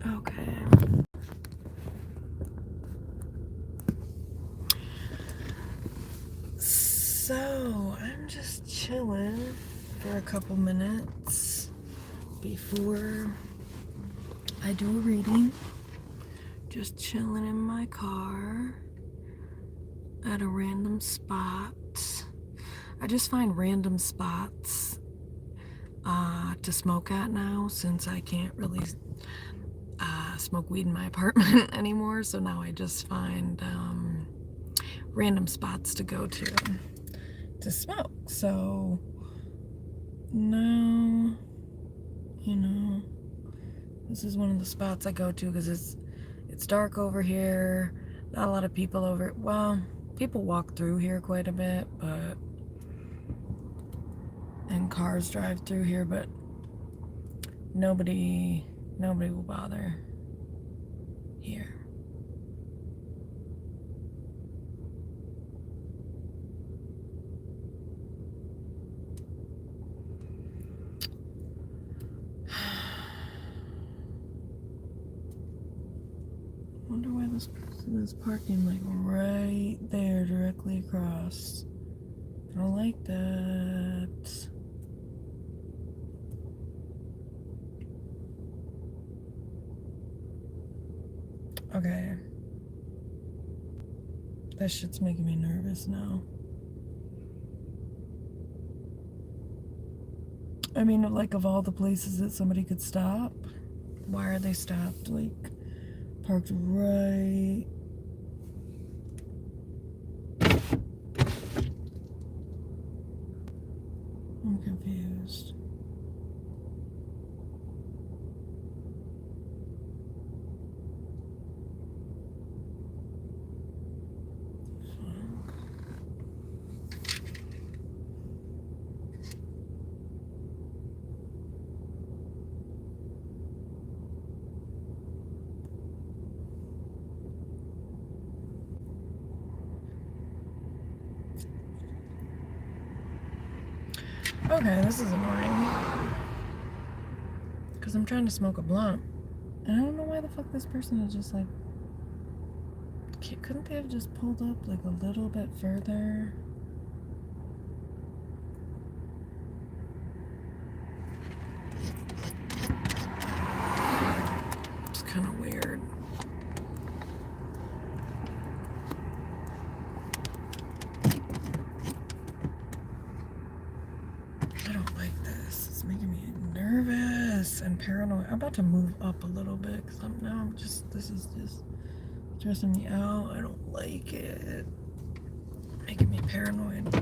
Okay. So, I'm just chilling for a couple minutes before I do a reading. Just chilling in my car at a random spot. I just find random spots to smoke at now, since I can't really smoke weed in my apartment anymore. So now I just find random spots to go to smoke. So now, this is one of the spots I go to because it's dark over here. Not a lot of people over. Well, people walk through here quite a bit, and cars drive through here, but nobody will bother here. Wonder why this person is parking like right there, directly across. I don't like that. Okay. That shit's making me nervous now. I mean, like, of all the places that somebody could stop, why are they stopped, like, parked right? I'm confused. Okay, this is annoying. Because I'm trying to smoke a blunt. And I don't know why the fuck this person is just like... Couldn't they have just pulled up like a little bit further? It's kind of weird. I don't like this. It's making me nervous and paranoid. I'm about to move up a little bit because this is just stressing me out. I don't like it. Making me paranoid.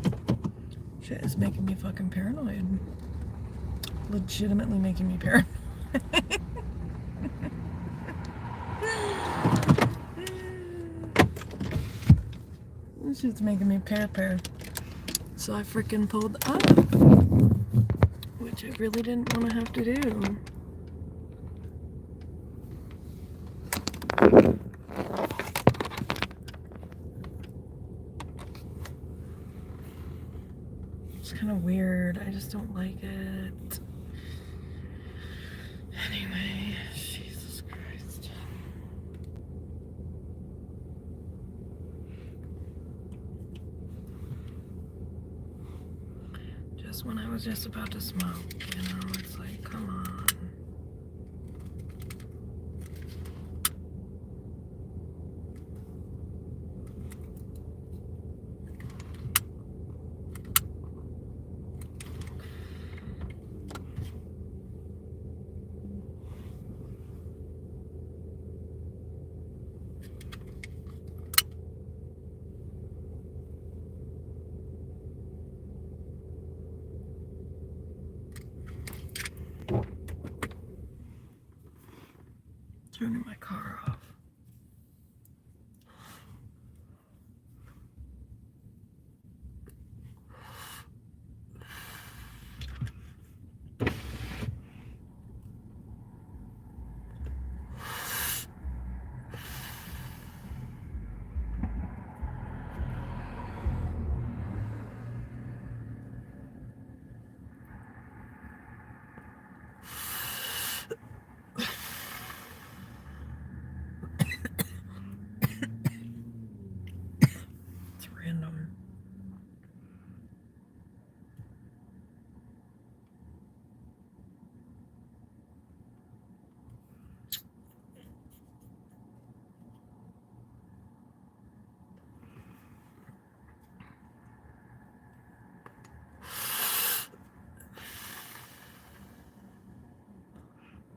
Shit is making me fucking paranoid. Legitimately making me paranoid. This shit's making me pair. So I freaking pulled up, which I really didn't want to have to do. It's kind of weird. I just don't like it. Anyway, Jesus Christ. Just when I was just about to smoke, it's like, come on. Turning my car off.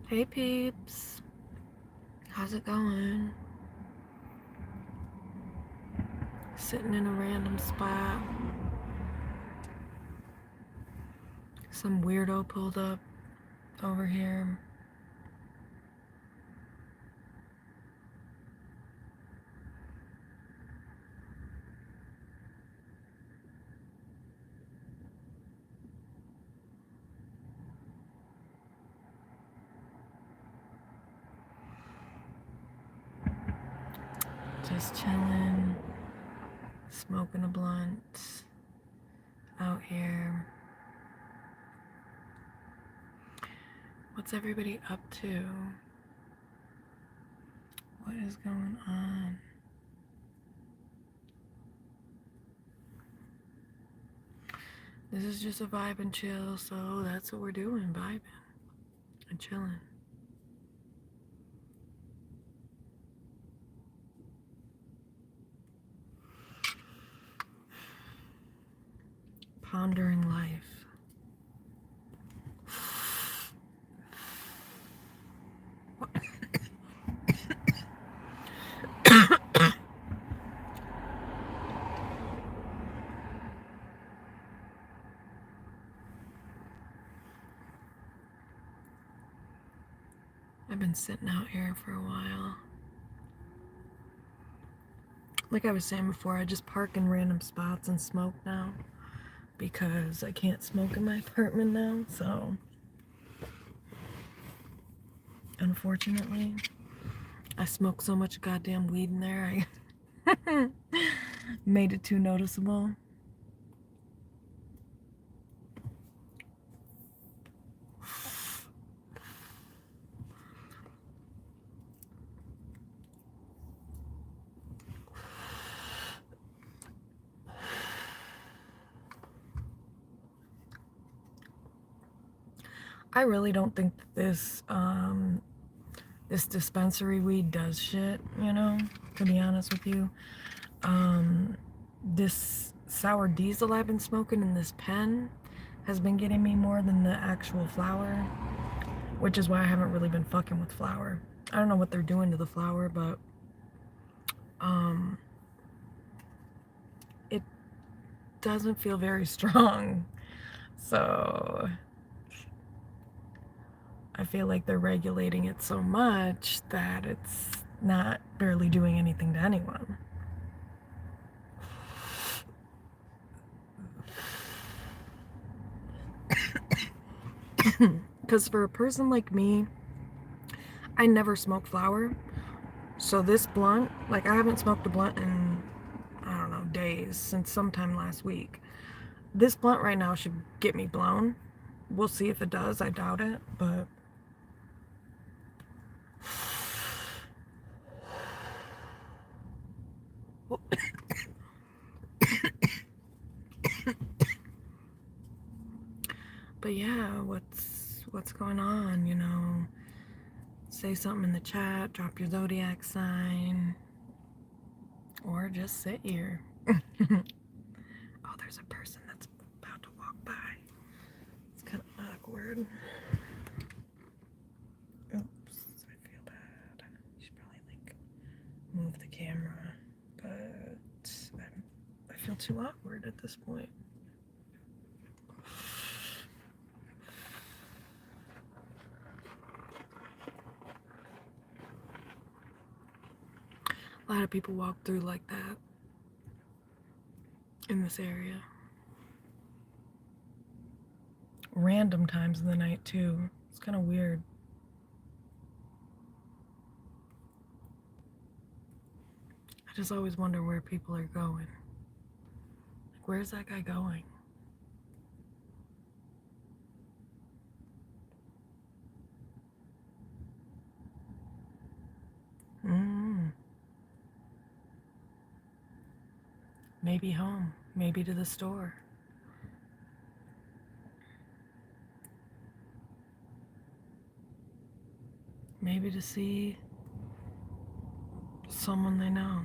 Hey peeps, how's it going? Sitting in a random spot. Some weirdo pulled up over here. Just chilling, smoking a blunt out here. What's everybody up to? What is going on? This is just a vibe and chill, so that's what we're doing, vibing and chilling. Pondering life. I've been sitting out here for a while. Like I was saying before, I just park in random spots and smoke now because I can't smoke in my apartment now, so unfortunately I smoke so much goddamn weed in there I made it too noticeable. I really don't think that this dispensary weed does shit, you know, to be honest with you. This sour diesel I've been smoking in this pen has been getting me more than the actual flower, which is why I haven't really been fucking with flower. I don't know what they're doing to the flower, but it doesn't feel very strong. So I feel like they're regulating it so much that it's not barely doing anything to anyone. Because for a person like me, I never smoke flower. So this blunt, like I haven't smoked a blunt in, I don't know, days, since sometime last week. This blunt right now should get me blown. We'll see if it does. I doubt it, but but yeah, what's going on, you know? Say something in the chat, drop your zodiac sign, or just sit here. Oh, there's a person that's about to walk by. It's kind of awkward. Oops, I feel bad. I should probably like move the camera, but I feel too awkward at this point. A lot of people walk through like that in this area. Random times of the night too. It's kind of weird. I just always wonder where people are going. Like, where's that guy going? Maybe home, maybe to the store. Maybe to see someone they know.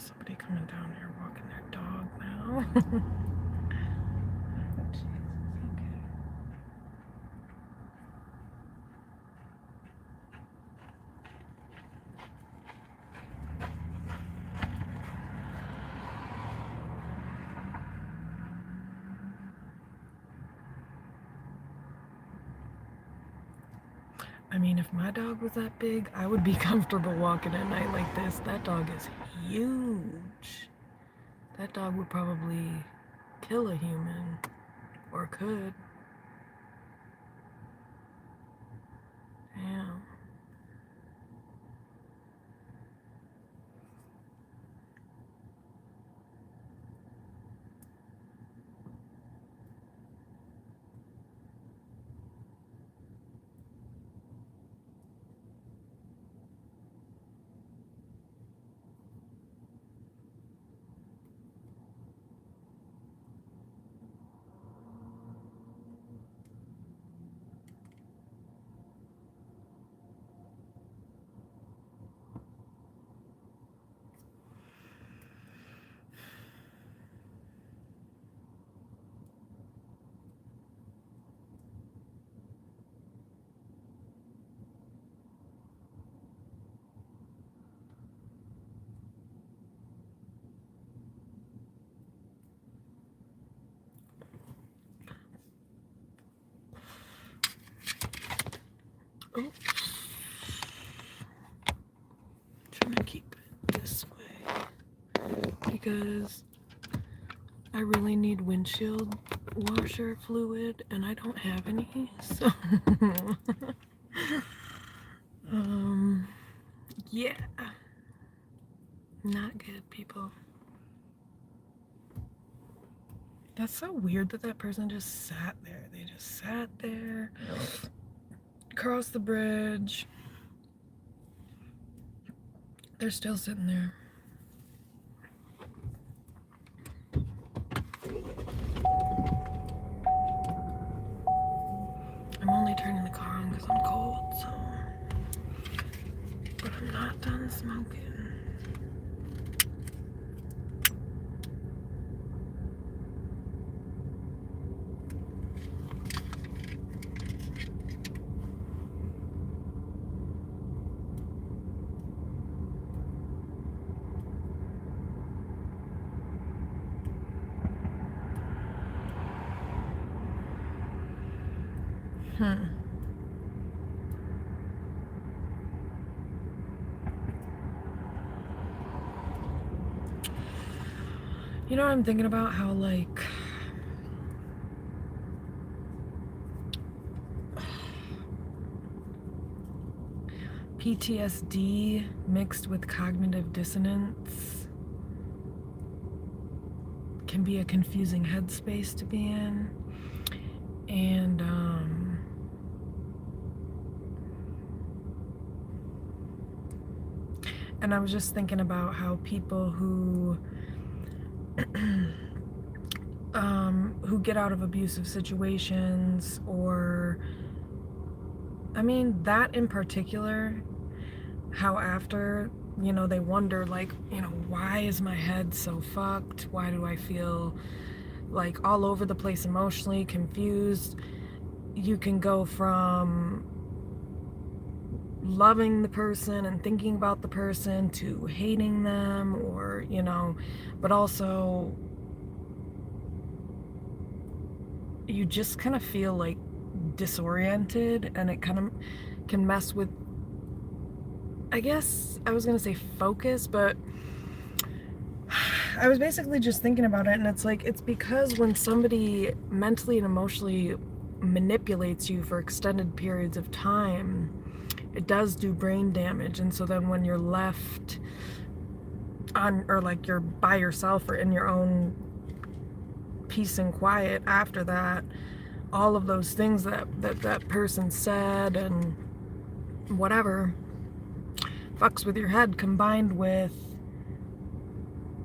somebody coming down here walking their dog now. Oh, Jesus. Okay. I mean, if my dog was that big, I would be comfortable walking at night like this. That dog is huge. That dog would probably kill a human, or could. Damn. Oh. Trying to keep it this way because I really need windshield washer fluid and I don't have any, so yeah, not good, people. That's so weird that that person just sat there. They just sat there, crossed the bridge. They're still sitting there. I'm only turning the car on because I'm cold, so. But I'm not done smoking. You know, I'm thinking about how, like, PTSD mixed with cognitive dissonance can be a confusing headspace to be in. And I was just thinking about how people who who get out of abusive situations, or I mean that in particular, how after, you know, they wonder, like, you know, why is my head so fucked? Why do I feel like all over the place emotionally, confused? You can go from loving the person and thinking about the person to hating them, or, you know, but also you just kind of feel like disoriented, and it kind of can mess with, I guess I was gonna say focus, but I was basically just thinking about it, and it's like, it's because when somebody mentally and emotionally manipulates you for extended periods of time, it does do brain damage. And so then when you're left on, or like you're by yourself or in your own peace and quiet after that, all of those things that person said and whatever fucks with your head, combined with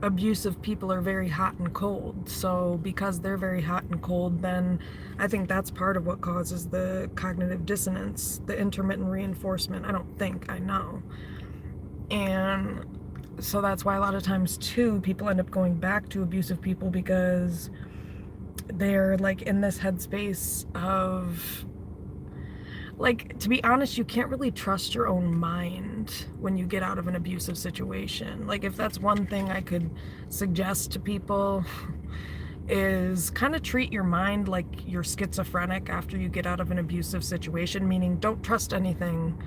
abusive people are very hot and cold. So because they're very hot and cold, then I think that's part of what causes the cognitive dissonance, the intermittent reinforcement. I don't think, I know. And So that's why a lot of times too, people end up going back to abusive people, because they're like in this headspace of, like, to be honest, you can't really trust your own mind when you get out of an abusive situation. Like, if that's one thing I could suggest to people, is kind of treat your mind like you're schizophrenic after you get out of an abusive situation, meaning don't trust anything,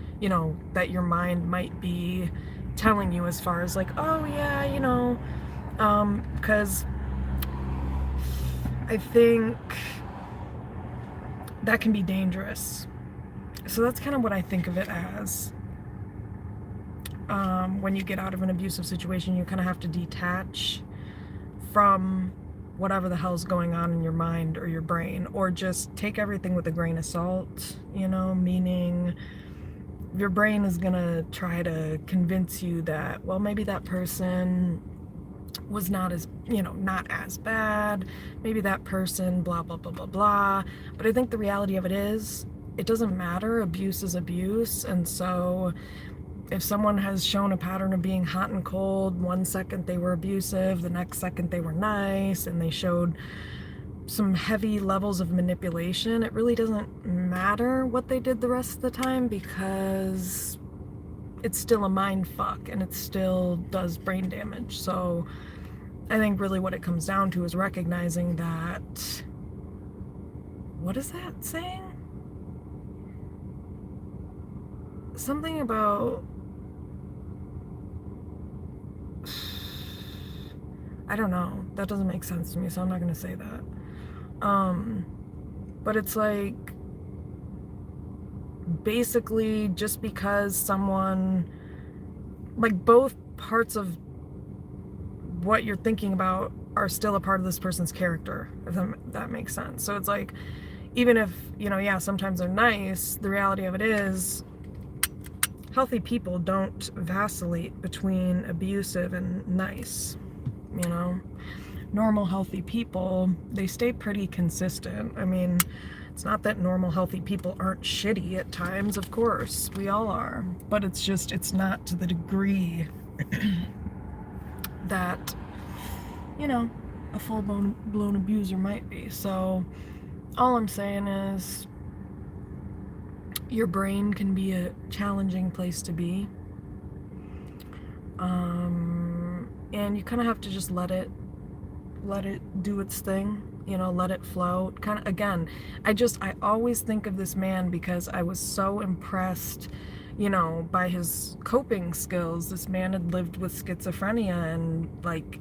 that your mind might be telling you, as far as like, oh yeah, because I think that can be dangerous. So that's kind of what I think of it as. When you get out of an abusive situation, you kind of have to detach from whatever the hell's going on in your mind or your brain, or just take everything with a grain of salt, meaning your brain is gonna try to convince you that, well, maybe that person was not as bad, maybe that person blah blah blah blah blah. But I think the reality of it is, it doesn't matter. Abuse is abuse. And so if someone has shown a pattern of being hot and cold, one second they were abusive, the next second they were nice, and they showed some heavy levels of manipulation, it really doesn't matter what they did the rest of the time, because it's still a mind fuck and it still does brain damage. So I think really what it comes down to is recognizing that, what is that saying? Something about, I don't know, that doesn't make sense to me, so I'm not gonna say that. But it's like, basically, just because someone, like, both parts of what you're thinking about are still a part of this person's character, if that makes sense. So it's like, even if, yeah, sometimes they're nice, the reality of it is, healthy people don't vacillate between abusive and nice. Normal healthy people, they stay pretty consistent. I mean, it's not that normal healthy people aren't shitty at times, of course we all are, but it's just, it's not to the degree that a full-blown abuser might be. So all I'm saying is, your brain can be a challenging place to be, and you kind of have to just let it do its thing, let it flow. Kind of, again, I always think of this man because I was so impressed, by his coping skills. This man had lived with schizophrenia, and like,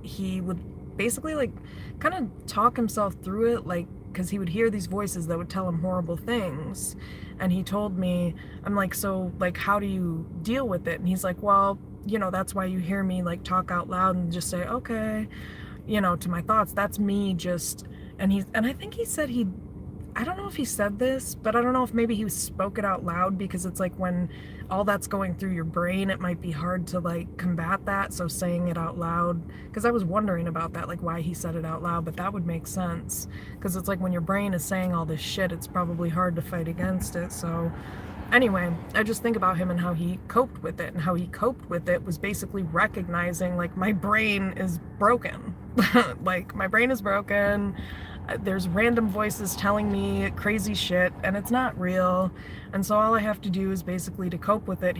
he would basically like kind of talk himself through it, like, because he would hear these voices that would tell him horrible things. And he told me, I'm like, so like, how do you deal with it? And he's like, well, that's why you hear me like talk out loud and just say, okay, to my thoughts. That's me just, and I think he said I don't know if he said this, but I don't know if maybe he spoke it out loud, because it's like, when all that's going through your brain, it might be hard to like combat that. So saying it out loud, because I was wondering about that, like why he said it out loud, but that would make sense, because it's like when your brain is saying all this shit, it's probably hard to fight against it. So anyway, I just think about him and how he coped with it, and how he coped with it was basically recognizing, like, my brain is broken. Like, my brain is broken. There's random voices telling me crazy shit, and it's not real. And so all I have to do is basically to cope with it.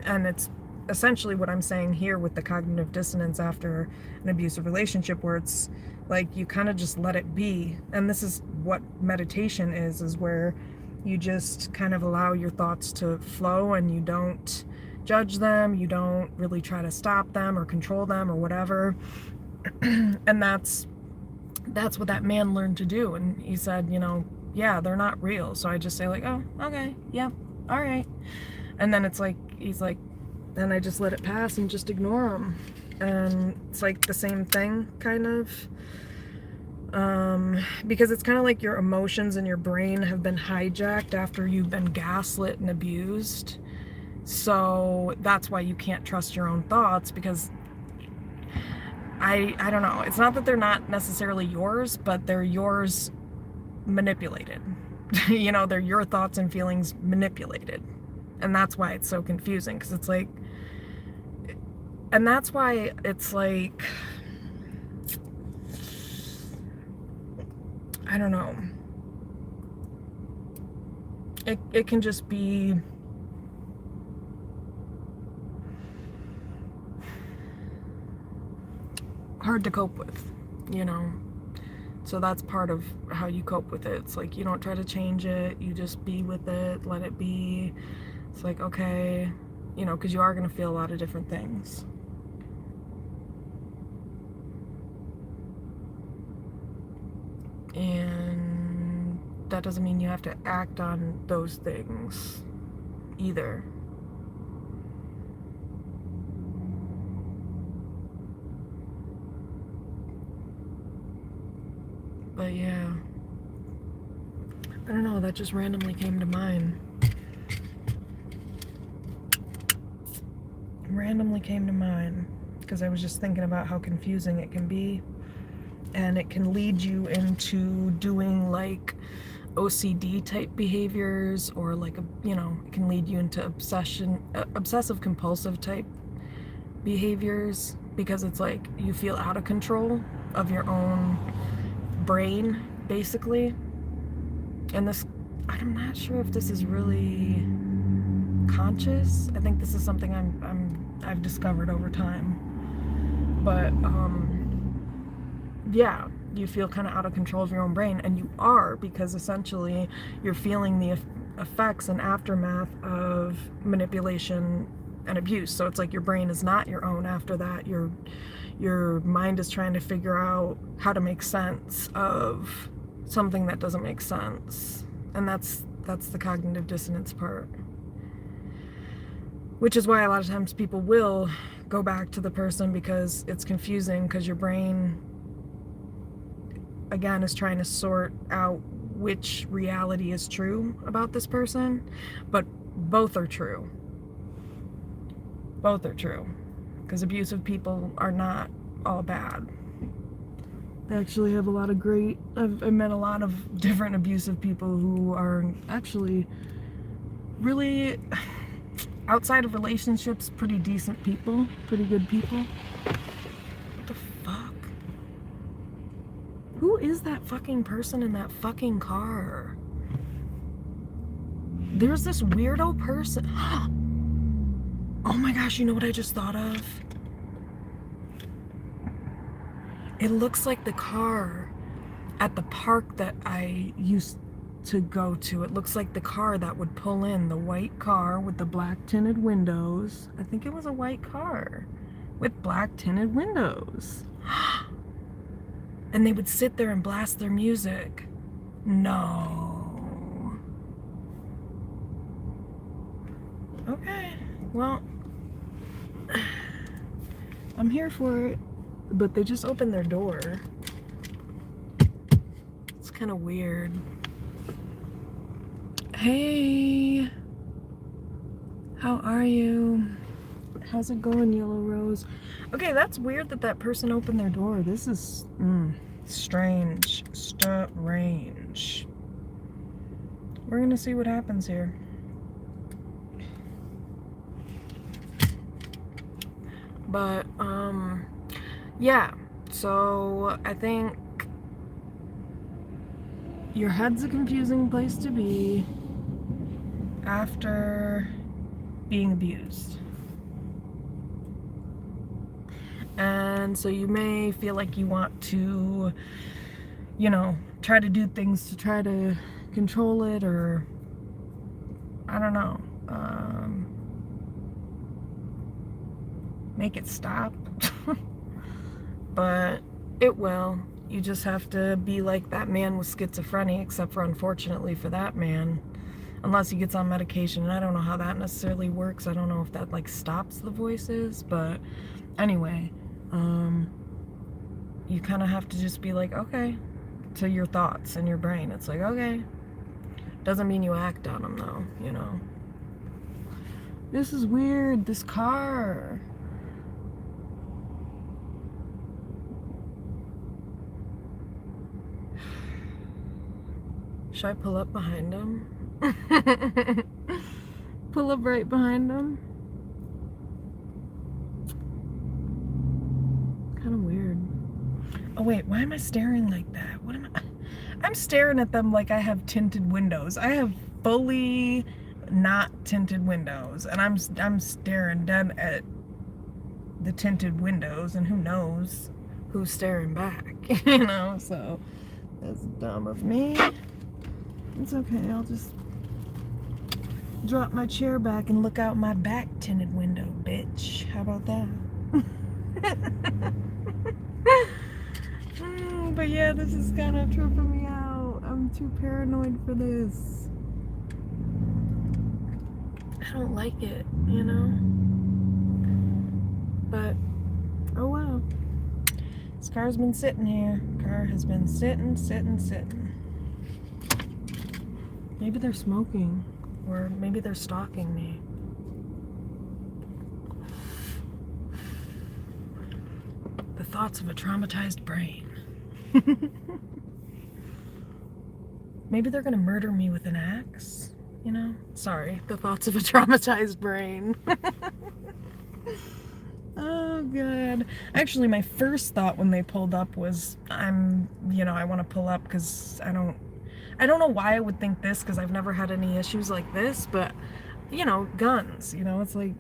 And it's essentially what I'm saying here with the cognitive dissonance after an abusive relationship, where it's like, you kind of just let it be. And this is what meditation is where you just kind of allow your thoughts to flow, and you don't judge them. You don't really try to stop them or control them or whatever. And that's what that man learned to do. And he said, yeah, they're not real. So I just say like, oh, okay, yeah, all right. And then it's like, he's like, then I just let it pass and just ignore them. And it's like the same thing, kind of. Because it's kind of like your emotions and your brain have been hijacked after you've been gaslit and abused. So that's why you can't trust your own thoughts, because I don't know. It's not that they're not necessarily yours, but they're yours manipulated. They're your thoughts and feelings manipulated. And that's why it's so confusing, because it's like, And that's why it's like, I don't know. It can just be hard to cope with, you know? So that's part of how you cope with it. It's like you don't try to change it, you just be with it, let it be. It's like, okay, you know, because you are going to feel a lot of different things. And that doesn't mean you have to act on those things either. But yeah, I don't know, that just randomly came to mind. Randomly came to mind because I was just thinking about how confusing it can be, and it can lead you into doing like OCD type behaviors, or like, you know, it can lead you into obsessive compulsive type behaviors, because it's like you feel out of control of your own brain, basically. And this, I'm not sure if this is really conscious. I think this is something I've discovered over time. But yeah, you feel kind of out of control of your own brain, and you are, because essentially you're feeling the effects and aftermath of manipulation and abuse. So it's like your brain is not your own after that. Your mind is trying to figure out how to make sense of something that doesn't make sense. And that's the cognitive dissonance part. Which is why a lot of times people will go back to the person, because it's confusing, because your brain, again, is trying to sort out which reality is true about this person. But both are true. Both are true. Because abusive people are not all bad. They actually have a lot of great, I've met a lot of different abusive people who are actually really, outside of relationships, pretty decent people, pretty good people. What the fuck? Who is that fucking person in that fucking car? There's this weirdo person. Oh my gosh, you know what I just thought of? It looks like the car at the park that I used to go to. It looks like the car that would pull in, the white car with the black tinted windows. I think it was a white car with black tinted windows. And they would sit there and blast their music. No. Okay, well, I'm here for it. But they just opened their door. It's kind of weird. Hey, how are you? How's it going, Yellow Rose? Okay, that's weird that person opened their door. This is strange. Strange. We're gonna see what happens here. But yeah, so I think your head's a confusing place to be after being abused. And so you may feel like you want to, you know, try to do things to try to control it, or I don't know, make it stop. But it will. You just have to be like that man with schizophrenia, except for, unfortunately for that man, unless he gets on medication, and I don't know how that necessarily works. I don't know if that like stops the voices, but anyway, you kind of have to just be like, okay, to your thoughts and your brain. It's like, okay, doesn't mean you act on them though, you know. This is weird, this car. Should I pull up behind him? Pull up right behind him? Oh wait, why am I staring like that? What am I? I'm staring at them like I have tinted windows. I have fully not tinted windows, and I'm staring dead at the tinted windows, and who knows who's staring back, you know? So that's dumb of me. It's okay. I'll just drop my chair back and look out my back tinted window, bitch. How about that? But yeah, this is kind of tripping me out. I'm too paranoid for this. I don't like it, you know? But, oh well. This car's been sitting here. Car has been sitting. Maybe they're smoking. Or maybe they're stalking me. The thoughts of a traumatized brain. Maybe they're gonna murder me with an axe, you know? Sorry, the thoughts of a traumatized brain. Oh god. Actually, my first thought when they pulled up was, I want to pull up because I don't know why I would think this, because I've never had any issues like this, but, guns, it's like,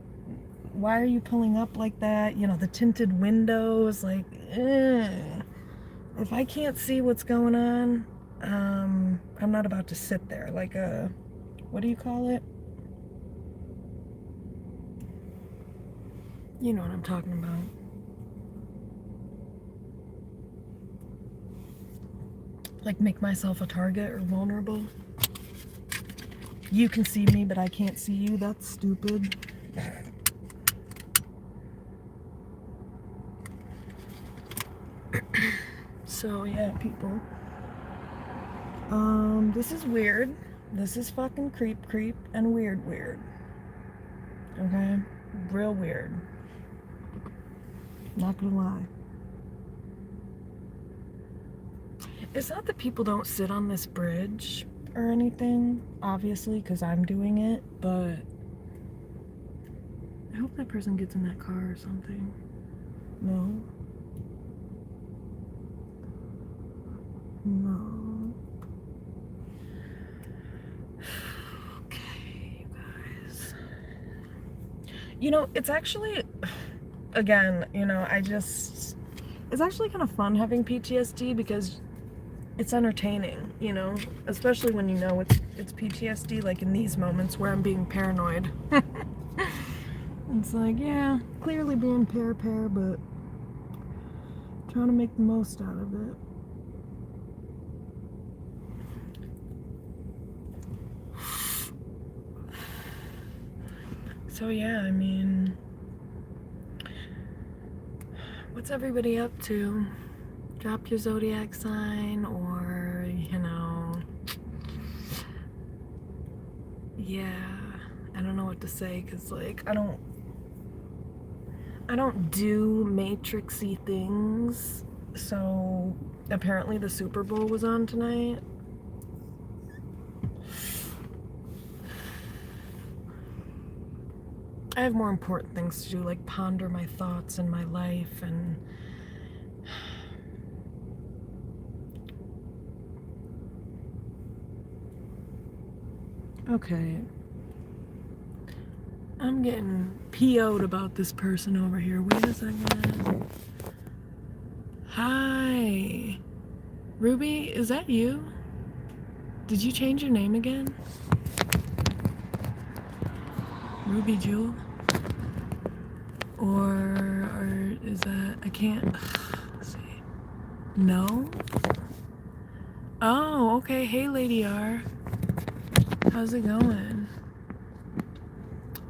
why are you pulling up like that? The tinted windows, like, if I can't see what's going on, I'm not about to sit there like a, what do you call it? You know what I'm talking about. Like, make myself a target or vulnerable. You can see me, but I can't see you. That's stupid. So, yeah, people. This is weird. This is fucking creep, and weird. Okay? Real weird. Not gonna lie. It's not that people don't sit on this bridge or anything, obviously, because I'm doing it, but I hope that person gets in that car or something. No. Okay, you guys. It's actually, again, it's actually kind of fun having PTSD because it's entertaining, especially when it's PTSD, like in these moments where I'm being paranoid. It's like, yeah, clearly being pair, but trying to make the most out of it. So yeah, what's everybody up to? Drop your zodiac sign, or, yeah, I don't know what to say, because, like, I don't do matrixy things, so apparently the Super Bowl was on tonight. I have more important things to do, like ponder my thoughts and my life, and okay. I'm getting PO'd about this person over here. Wait a second. Hi. Ruby, is that you? Did you change your name again? Ruby Jewel? Or is that, I can't, let's see. No? Oh, okay. Hey, Lady R. How's it going?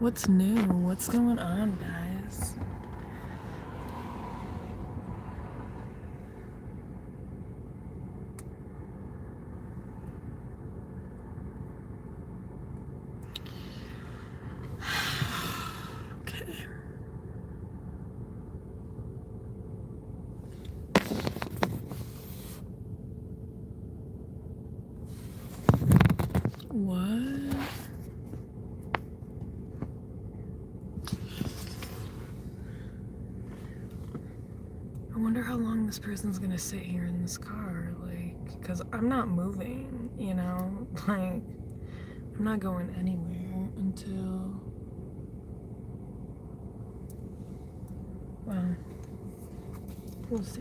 What's new? What's going on, guys? Okay. What? I wonder how long long this person's gonna sit here in this car, like, because I'm not moving, you know, like, I'm not going anywhere until, well, we'll see.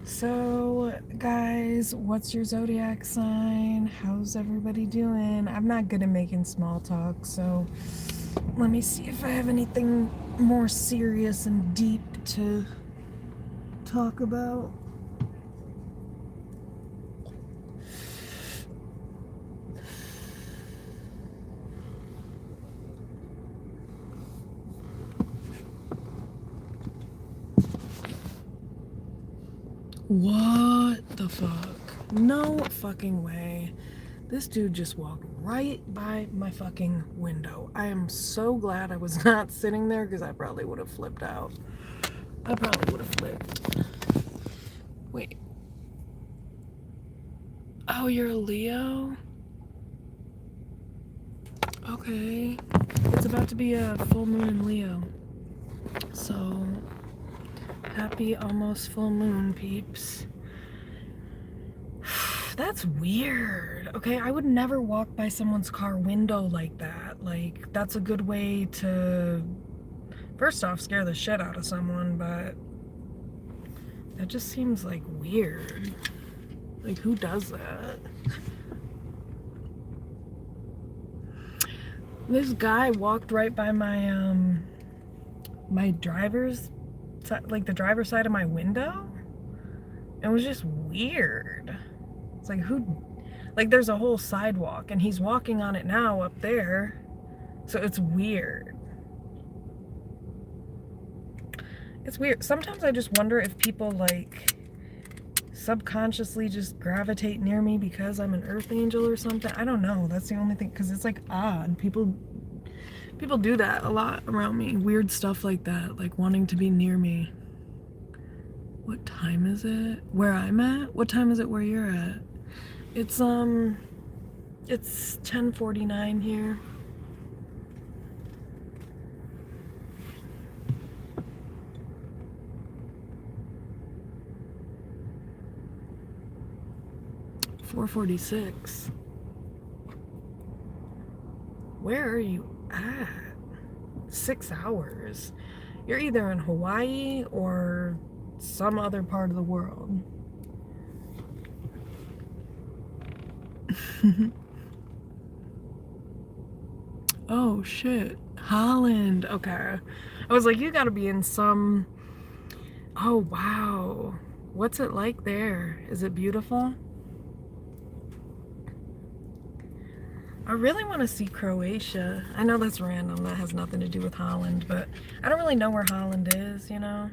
So, guys, what's your zodiac sign? How's everybody doing? I'm not good at making small talk, so let me see if I have anything more serious and deep to talk about. What the fuck? No fucking way. This dude just walked right by my fucking window. I am so glad I was not sitting there because I probably would have flipped out. I probably would have flipped. Wait. Oh, you're a Leo? Okay. It's about to be a full moon in Leo. So, happy almost full moon, peeps. That's weird. Okay, I would never walk by someone's car window like that. Like, that's a good way to, first off, scare the shit out of someone, but that just seems like weird. Like, who does that? This guy walked right by my, my driver's, like the driver's side of my window. It was just weird. It's like, who, like there's a whole sidewalk and he's walking on it now up there. So it's weird. It's weird. Sometimes I just wonder if people like subconsciously just gravitate near me because I'm an earth angel or something. I don't know. That's the only thing, because it's like odd. People do that a lot around me. Weird stuff like that, like wanting to be near me. What time is it? Where I'm at? What time is it where you're at? It's 10:49 here. $4:46. Where are you at? 6 hours. You're either in Hawaii or some other part of the world. Oh shit. Holland. Okay. I was like, you gotta be in some. Oh wow. What's it like there? Is it beautiful? I really want to see Croatia. I know that's random. That has nothing to do with Holland, but I don't really know where Holland is, you know?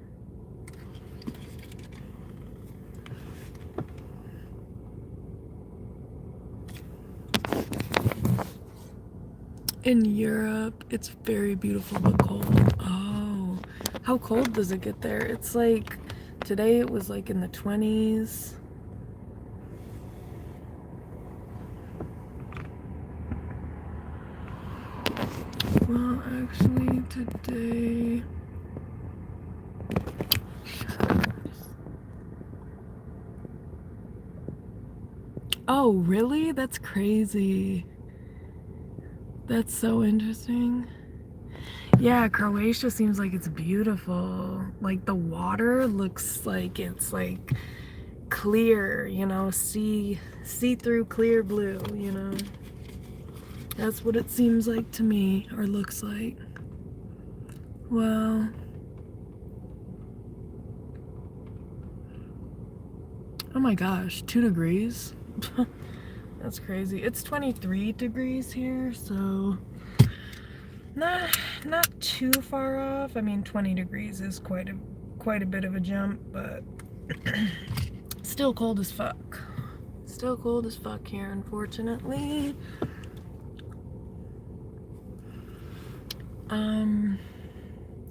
In Europe, it's very beautiful but cold. Oh, how cold does it get there? It's like, today it was like in the 20s. Well, actually, today... Oh, really? That's crazy. That's so interesting. Yeah, Croatia seems like it's beautiful. Like, the water looks like it's, like, clear, you know, see-through clear blue, you know? That's what it seems like to me, or looks like. Well, oh my gosh, 2 degrees. That's crazy. It's 23 degrees here, so not too far off. I mean, 20 degrees is quite a bit of a jump, but still cold as fuck. Still cold as fuck here, unfortunately.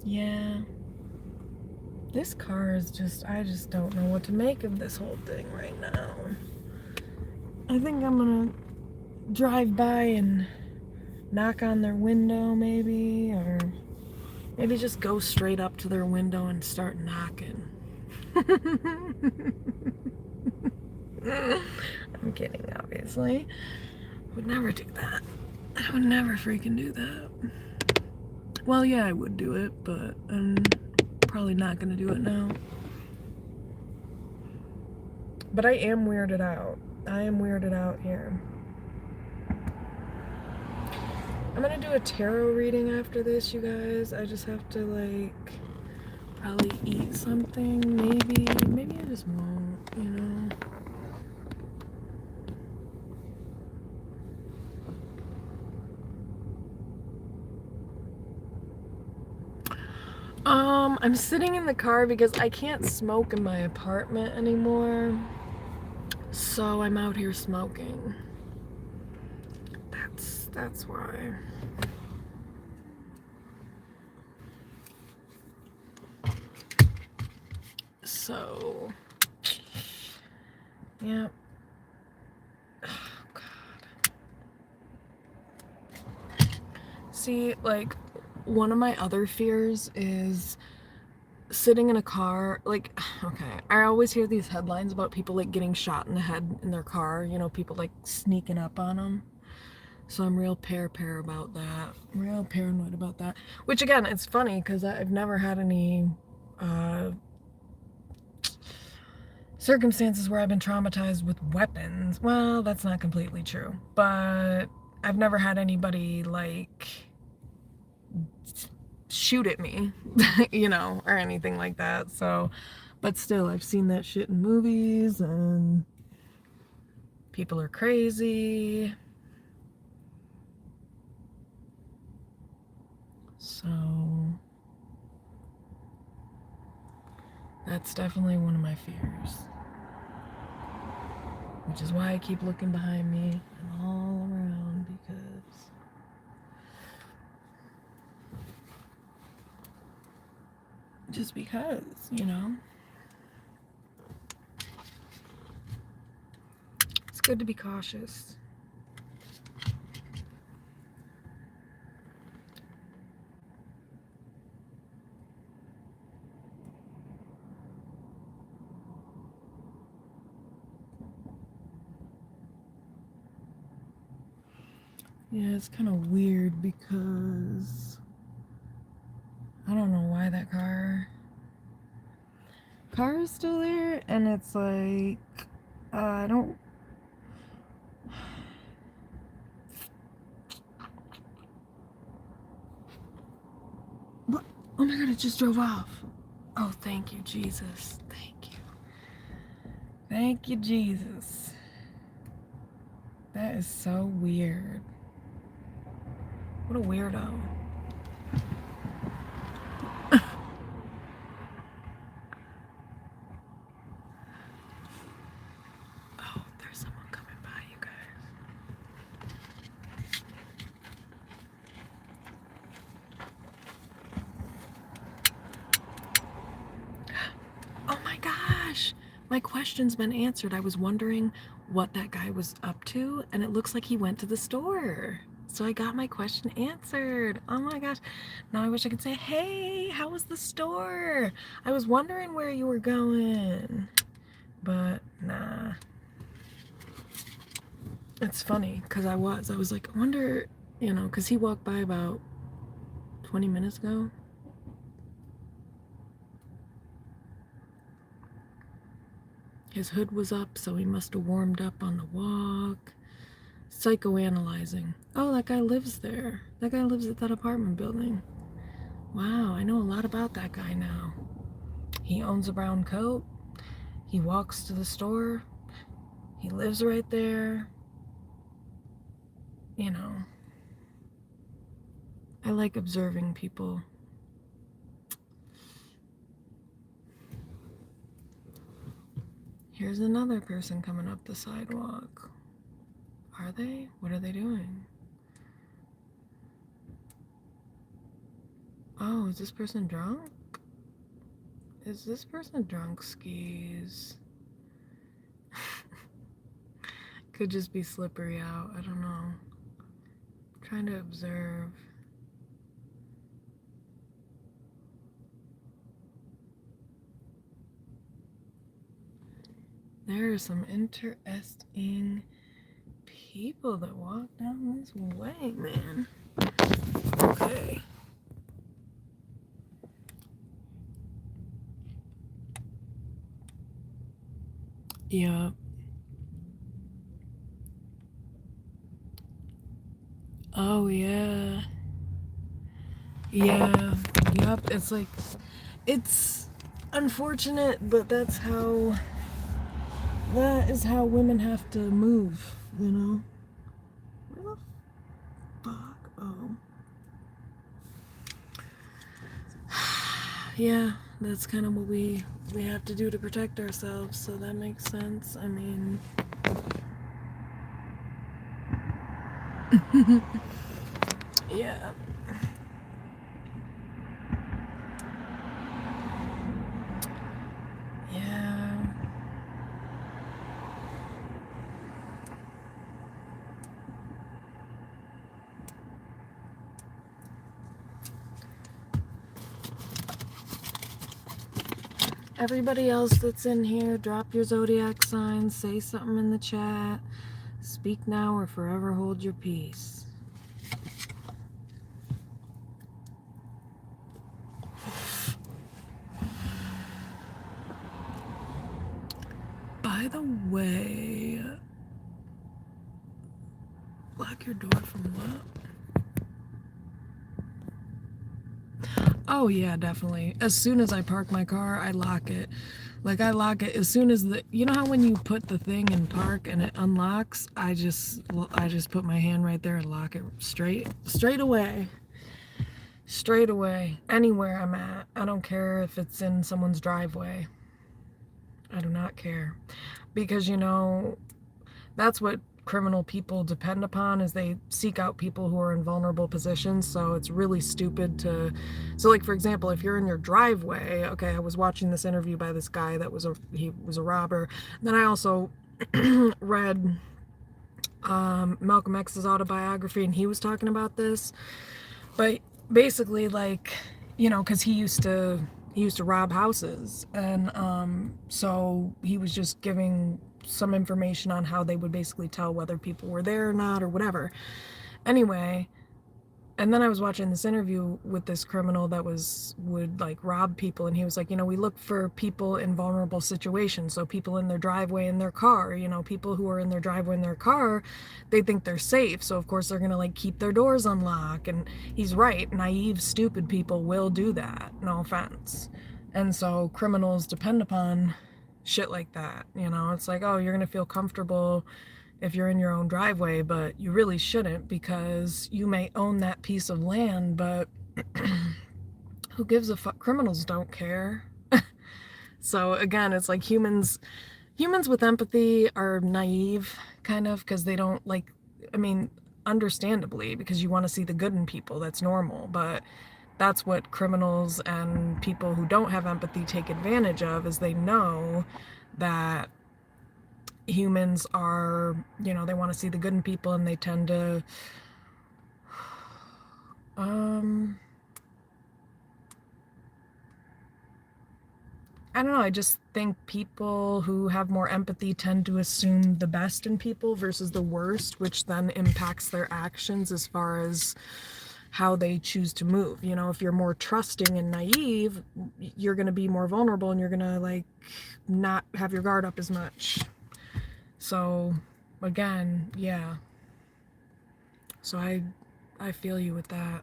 Yeah. This car is just, I just don't know what to make of this whole thing right now. I think I'm gonna drive by and knock on their window maybe, or maybe just go straight up to their window and start knocking. I'm kidding, obviously. Would never do that. I would never freaking do that. Well, yeah, I would do it, but I'm probably not gonna do it now. But I am weirded out. I am weirded out here. I'm gonna do a tarot reading after this, you guys. I just have to, like, probably eat something, maybe. Maybe I just won't, you know? I'm sitting in the car because I can't smoke in my apartment anymore. So I'm out here smoking. That's why. So, yeah. Oh, God. See, like, one of my other fears is sitting in a car. Like, okay, I always hear these headlines about people, like, getting shot in the head in their car. You know, people, like, sneaking up on them. So I'm real pair about that. I'm real paranoid about that. Which, again, it's funny because I've never had any circumstances where I've been traumatized with weapons. Well, that's not completely true. But I've never had anybody, like, shoot at me, you know, or anything like that. So, but still, I've seen that shit in movies, and people are crazy. So, that's definitely one of my fears. Which is why I keep looking behind me and all around, because, you know, it's good to be cautious. Yeah, it's kind of weird because I don't know why that car is still there, and it's like, I don't. What? Oh my God, it just drove off. Oh, thank you, Jesus. Thank you. Thank you, Jesus. That is so weird. What a weirdo. Oh, there's someone coming by, you guys. Oh my gosh. My question's been answered. I was wondering what that guy was up to, and it looks like he went to the store. So I got my question answered. Oh my gosh. Now I wish I could say, hey, how was the store? I was wondering where you were going. But nah. It's funny because I was like, I wonder, you know, because he walked by about 20 minutes ago. His hood was up, so he must have warmed up on the walk. Psychoanalyzing. Oh, that guy lives there. That guy lives at that apartment building. Wow, I know a lot about that guy now. He owns a brown coat. He walks to the store. He lives right there. You know, I like observing people. Here's another person coming up the sidewalk. Are they? What are they doing? Oh, is this person drunk? Is this person drunk skis? Could just be slippery out. I don't know. I'm trying to observe. There are some interesting people that walk down this way, man. Okay. Yeah. Oh, yeah. Yeah. Yep. It's like, it's unfortunate, but that is how women have to move, you know? Where the fuck? Oh. Yeah, that's kind of what we have to do to protect ourselves, so that makes sense. I mean, yeah. Yeah. Everybody else that's in here, drop your zodiac signs, say something in the chat. Speak now or forever hold your peace. By the way, lock your door from what? Oh yeah, definitely. As soon as I park my car, I lock it. Like I lock it as soon as you know how when you put the thing in park and it unlocks, I just put my hand right there and lock it straight away. Straight away. Anywhere I'm at. I don't care if it's in someone's driveway. I do not care. Because, you know, that's what criminal people depend upon, is they seek out people who are in vulnerable positions. So it's really stupid to, so like for example, if you're in your driveway, okay, I was watching this interview by this guy that was he was a robber. Then I also read Malcolm X's autobiography, and he was talking about this. But basically, like, you know, because he used to rob houses, and so he was just giving some information on how they would basically tell whether people were there or not or whatever. Anyway, and then I was watching this interview with this criminal that would like rob people, and he was like, you know, we look for people in vulnerable situations, so people in their driveway in their car, you know, people who are in their driveway in their car, they think they're safe, so of course they're gonna like keep their doors unlocked. And he's right, naive, stupid people will do that, no offense. And so criminals depend upon shit like that, you know. It's like, oh, you're gonna feel comfortable if you're in your own driveway, but you really shouldn't, because you may own that piece of land, but who gives a fuck? Criminals don't care. So again, it's like humans with empathy are naive, kind of, because they don't like, I mean, understandably, because you want to see the good in people, that's normal, but that's what criminals and people who don't have empathy take advantage of, is they know that humans are, you know, they want to see the good in people, and they tend to I don't know, I just think people who have more empathy tend to assume the best in people versus the worst, which then impacts their actions as far as how they choose to move. You know, if you're more trusting and naive, you're going to be more vulnerable, and you're going to like not have your guard up as much. So again, yeah. So I feel you with that.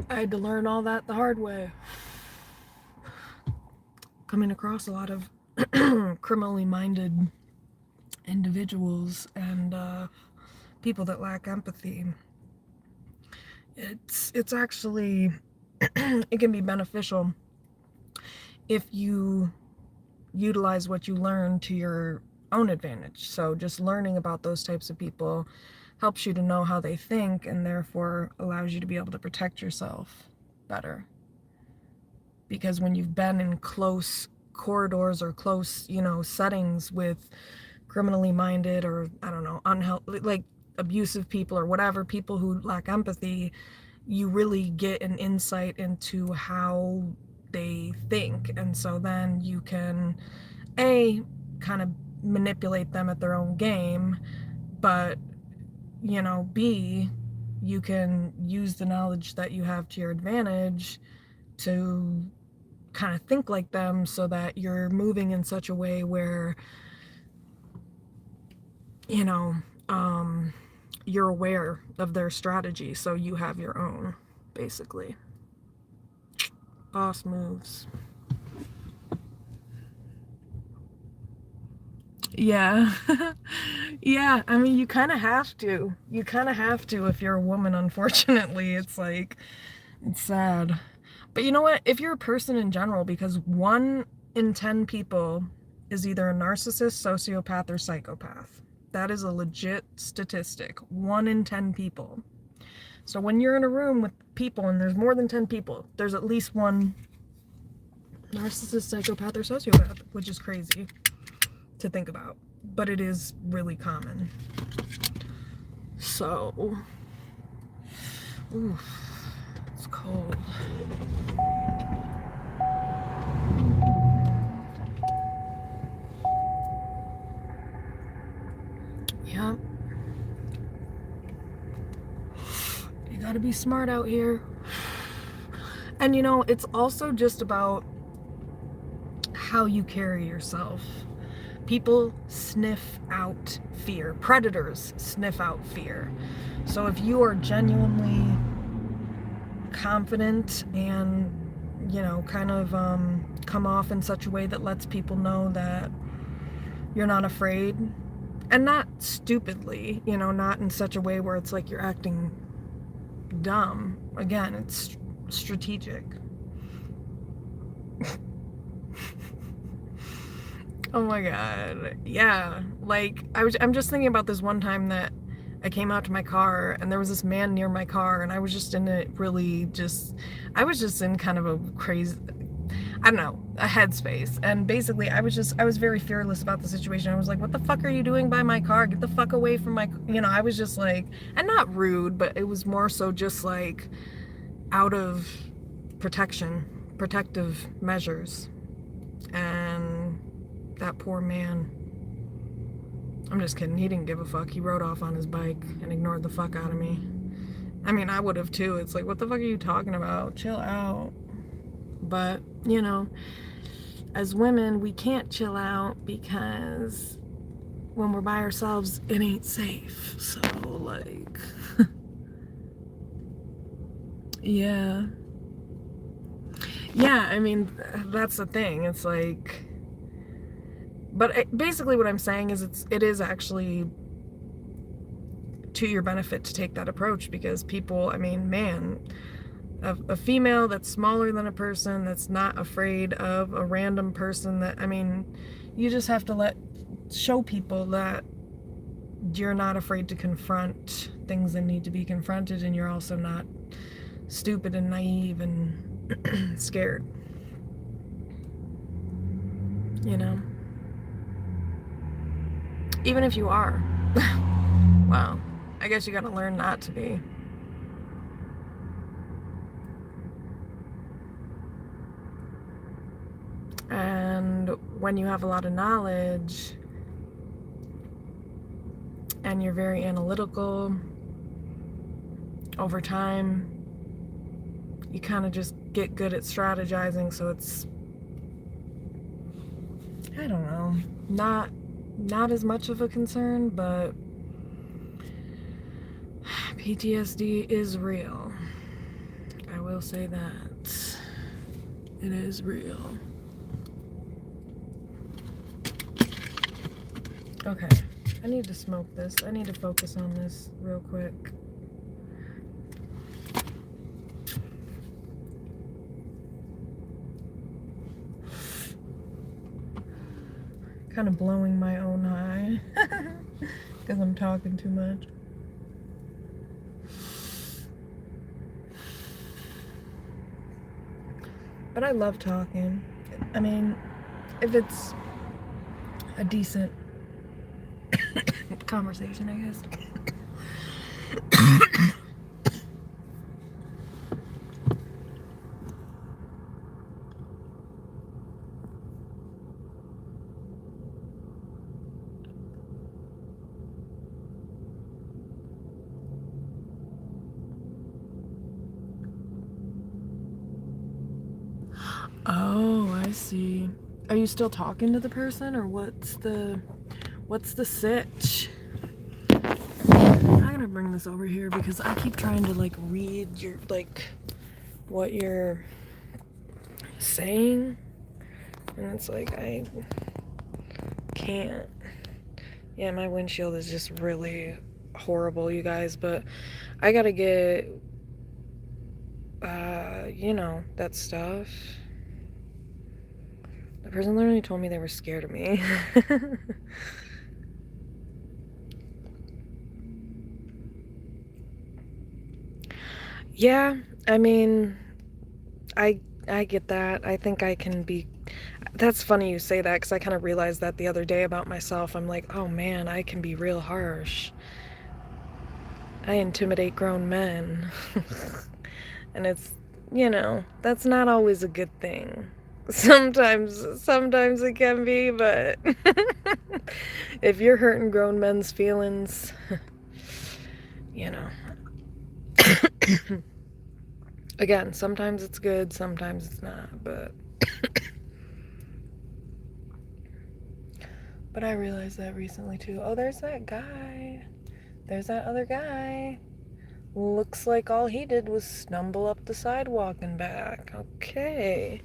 I had to learn all that the hard way. Coming across a lot of criminally minded individuals and people that lack empathy. It's actually it can be beneficial if you utilize what you learn to your own advantage. So just learning about those types of people helps you to know how they think, and therefore allows you to be able to protect yourself better. Because when you've been in close corridors or close, settings with criminally minded, or I don't know, unhealthy, like abusive people or whatever, people who lack empathy, you really get an insight into how they think. And so then you can kind of manipulate them at their own game, but B, you can use the knowledge that you have to your advantage to kind of think like them, so that you're moving in such a way where you're aware of their strategy, so you have your own, basically. Boss moves. Yeah. Yeah, I mean, you kind of have to. You kind of have to if you're a woman, unfortunately. It's like, it's sad. But you know what? If you're a person in general, because 1 in 10 people is either a narcissist, sociopath, or psychopath. That is a legit statistic. 1 in 10 people. So when you're in a room with people and there's more than 10 people, there's at least one narcissist, psychopath, or sociopath, which is crazy to think about. But it is really common. So, oof, it's cold. Yeah. You gotta be smart out here. And it's also just about how you carry yourself. People sniff out fear. Predators sniff out fear. So if you are genuinely confident and, kind of come off in such a way that lets people know that you're not afraid, and not stupidly, not in such a way where it's like you're acting dumb. Again, it's strategic. Oh my god. Yeah. Like, I'm just thinking about this one time that I came out to my car and there was this man near my car, and I was just in I was just in kind of a crazy, I don't know, a headspace. And basically I was very fearless about the situation. I was like, what the fuck are you doing by my car? Get the fuck away from my, I was just like, and not rude, but it was more so just like out of protective measures. And that poor man, I'm just kidding, he didn't give a fuck. He rode off on his bike and ignored the fuck out of me. I mean, I would have too. It's like, what the fuck are you talking about? Chill out. But, as women, we can't chill out because when we're by ourselves, it ain't safe. So, like, yeah. Yeah, I mean, that's the thing. It's like, but basically what I'm saying is it is actually to your benefit to take that approach, because people, I mean, man, a female that's smaller than a person, that's not afraid of a random person, that, I mean, you just have to show people that you're not afraid to confront things that need to be confronted, and you're also not stupid and naive and scared. Even if you are. Well, I guess you gotta learn not to be. And when you have a lot of knowledge and you're very analytical, over time you kind of just get good at strategizing, so it's, I don't know, not as much of a concern. But PTSD is real. I will say that. It is real. Okay, I need to smoke this. I need to focus on this real quick. Kind of blowing my own high because I'm talking too much. But I love talking. I mean, if it's a decent conversation, I guess. Oh, I see. Are you still talking to the person, or what's the sitch? I'm gonna bring this over here because I keep trying to like read your what you're saying, and it's like I can't. Yeah, my windshield is just really horrible, you guys, but I gotta get you know, that stuff. The person literally told me they were scared of me. Yeah, I mean, I get that. I think I can be. That's funny you say that because I kind of realized that the other day about myself. I'm like, oh man, I can be real harsh. I intimidate grown men. And it's, you know, that's not always a good thing. Sometimes it can be, but if you're hurting grown men's feelings, you know. Again, sometimes it's good, sometimes it's not, but I realized that recently too. Oh, there's that guy. There's that other guy. Looks like all he did was stumble up the sidewalk and back. Okay.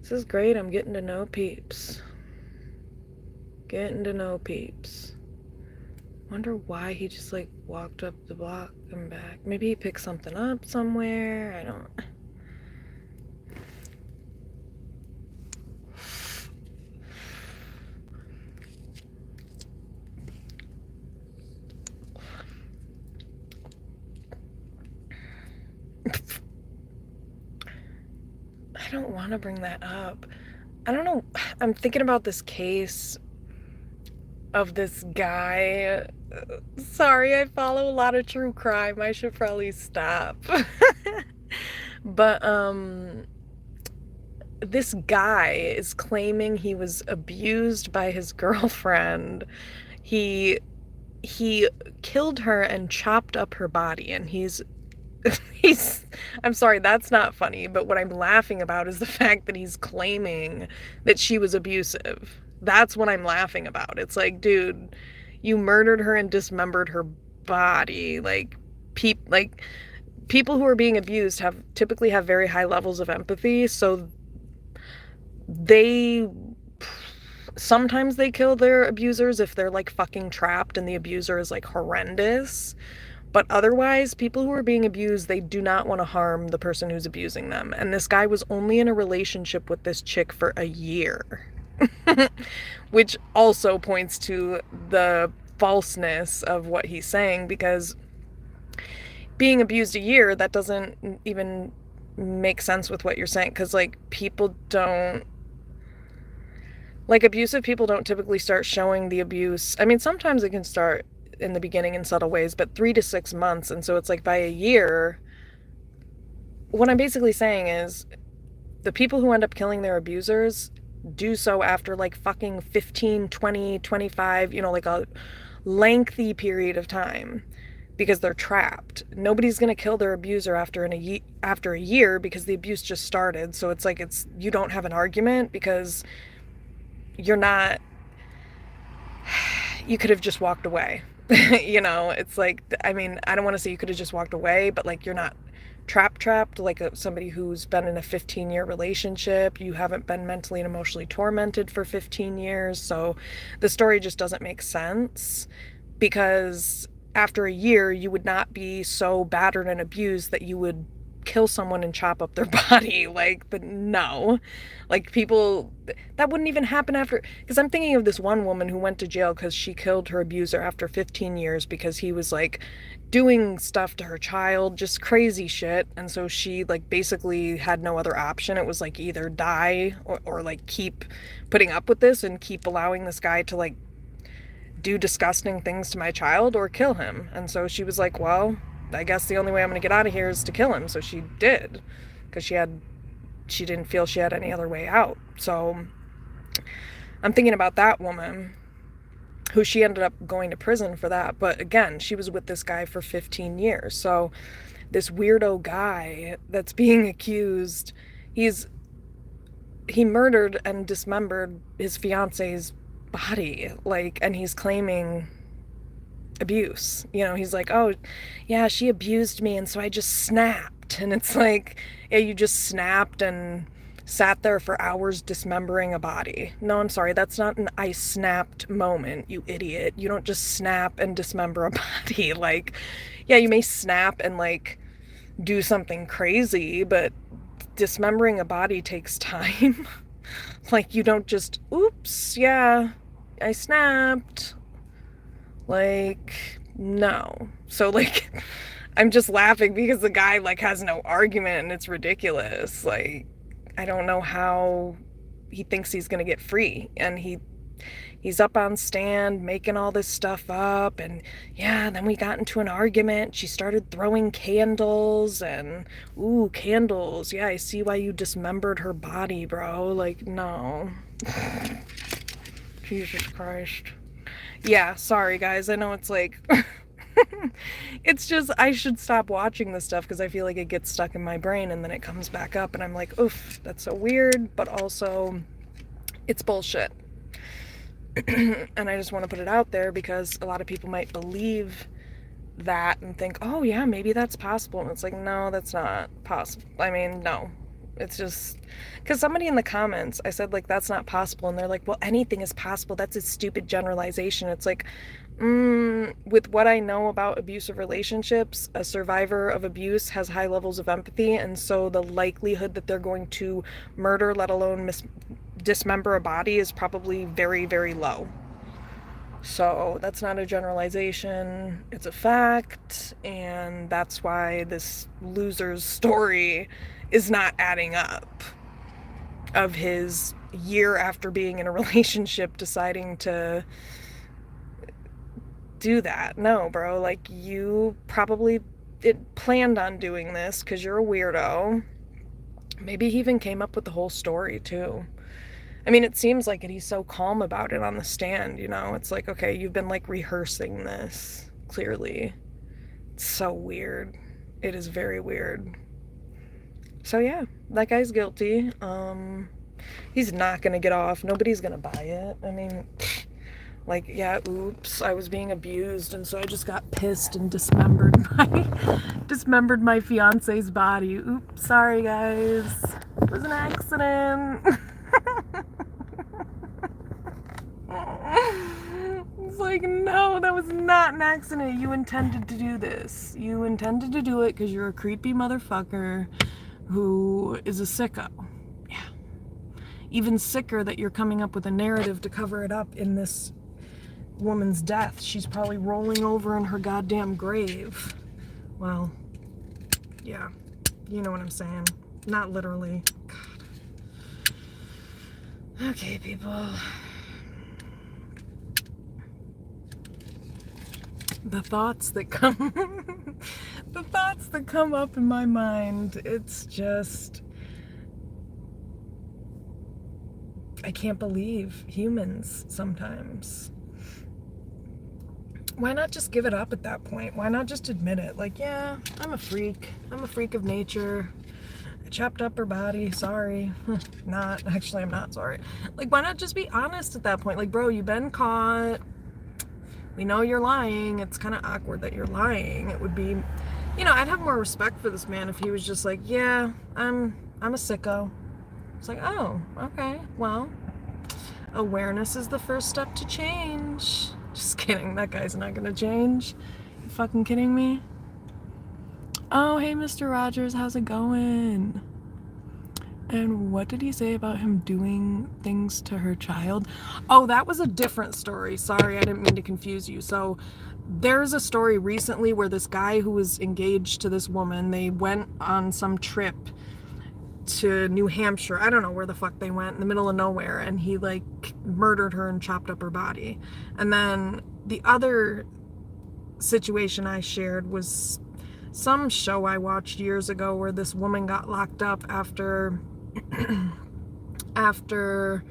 This is great. I'm getting to know peeps. Getting to know peeps. Wonder why he just like walked up the block and back. Maybe he picked something up somewhere. I don't. I don't want to bring that up. I don't know. I'm thinking about this case of this guy. Sorry, I follow a lot of true crime. I should probably stop. But this guy is claiming he was abused by his girlfriend. He killed her and chopped up her body, and he's I'm sorry, that's not funny, but what I'm laughing about is the fact that he's claiming that she was abusive. That's what I'm laughing about. It's like, dude, you murdered her and dismembered her body. Like people who are being abused typically have very high levels of empathy, so they sometimes they kill their abusers if they're like fucking trapped and the abuser is like horrendous. But otherwise, people who are being abused, they do not want to harm the person who's abusing them. And this guy was only in a relationship with this chick for a year. Which also points to the falseness of what he's saying, because being abused a year, that doesn't even make sense with what you're saying. Because, like, people don't... Like, abusive people don't typically start showing the abuse. I mean, sometimes it can start in the beginning in subtle ways, but 3 to 6 months. And so it's like by a year, what I'm basically saying is the people who end up killing their abusers do so after like fucking 15, 20, 25, you know, like a lengthy period of time, because they're trapped. Nobody's going to kill their abuser after a year because the abuse just started. So it's like you don't have an argument because you're not, you could have just walked away. You know, it's like, I mean, I don't want to say you could have just walked away, but like you're not trapped like somebody who's been in a 15-year relationship. You haven't been mentally and emotionally tormented for 15 years. So the story just doesn't make sense, because after a year you would not be so battered and abused that you would kill someone and chop up their body. Like, but no. Like, people, that wouldn't even happen after, because I'm thinking of this one woman who went to jail because she killed her abuser after 15 years because he was like doing stuff to her child, just crazy shit. And so she like basically had no other option. It was like either die or like keep putting up with this and keep allowing this guy to like do disgusting things to my child or kill him. And so she was like, well, I guess the only way I'm going to get out of here is to kill him. So she did, because she didn't feel she had any other way out. So I'm thinking about that woman who she ended up going to prison for that. But again, she was with this guy for 15 years. So this weirdo guy that's being accused, he murdered and dismembered his fiance's body, like, and he's claiming abuse. You know, he's like, oh yeah, she abused me and so I just snapped. And it's like, yeah, you just snapped and sat there for hours dismembering a body. No, I'm sorry, that's not an I snapped moment, you idiot. You don't just snap and dismember a body. Like, yeah, you may snap and like do something crazy, but dismembering a body takes time. Like, you don't just, oops, yeah, I snapped. Like, no. So, like, I'm just laughing because the guy, like, has no argument and it's ridiculous. Like, I don't know how he thinks he's gonna get free. And he's up on stand making all this stuff up, and yeah, then we got into an argument. She started throwing candles, and ooh, candles. Yeah, I see why you dismembered her body, bro. Like, no. Jesus Christ. Yeah, sorry guys. I know it's like it's just, I should stop watching this stuff because I feel like it gets stuck in my brain and then it comes back up and I'm like, oof, that's so weird, but also it's bullshit. And I just want to put it out there because a lot of people might believe that and think, oh yeah, maybe that's possible. And it's like, no, that's not possible. I mean, no. It's just, because somebody in the comments, I said, like, that's not possible. And they're like, well, anything is possible. That's a stupid generalization. It's like, with what I know about abusive relationships, a survivor of abuse has high levels of empathy. And so the likelihood that they're going to murder, let alone dismember a body, is probably very, very low. So that's not a generalization, it's a fact, and that's why this loser's story is not adding up. Of his year after being in a relationship deciding to do that. No, bro, like, you probably planned on doing this because you're a weirdo. Maybe he even came up with the whole story too. I mean, it seems like it. He's so calm about it on the stand, you know? It's like, okay, you've been, like, rehearsing this, clearly. It's so weird. It is very weird. So, yeah, that guy's guilty. He's not gonna get off. Nobody's gonna buy it. I mean, like, yeah, oops, I was being abused, and so I just got pissed and dismembered my fiance's body. Oops, sorry, guys. It was an accident. It's like, no, that was not an accident. You intended to do this. You intended to do it because you're a creepy motherfucker who is a sicko. Yeah. Even sicker that you're coming up with a narrative to cover it up in this woman's death. She's probably rolling over in her goddamn grave. Well, yeah. You know what I'm saying. Not literally. God. Okay, people. The thoughts that come up in my mind, it's just, I can't believe humans sometimes. Why not just give it up at that point? Why not just admit it? Like, yeah, I'm a freak of nature. I chopped up her body, sorry. Not, actually, I'm not sorry. Like, why not just be honest at that point? Like, bro, you've been caught. We know you're lying. It's kind of awkward that you're lying. It would be, you know, I'd have more respect for this man if he was just like, yeah, I'm a sicko. It's like, oh, okay, well, awareness is the first step to change. Just kidding, that guy's not gonna change. You fucking kidding me? Oh, hey, Mr. Rogers, how's it going? And what did he say about him doing things to her child? Oh, that was a different story. Sorry, I didn't mean to confuse you. So there's a story recently where this guy who was engaged to this woman, they went on some trip to New Hampshire. I don't know where the fuck they went, in the middle of nowhere, and he like murdered her and chopped up her body. And then the other situation I shared was some show I watched years ago where this woman got locked up after after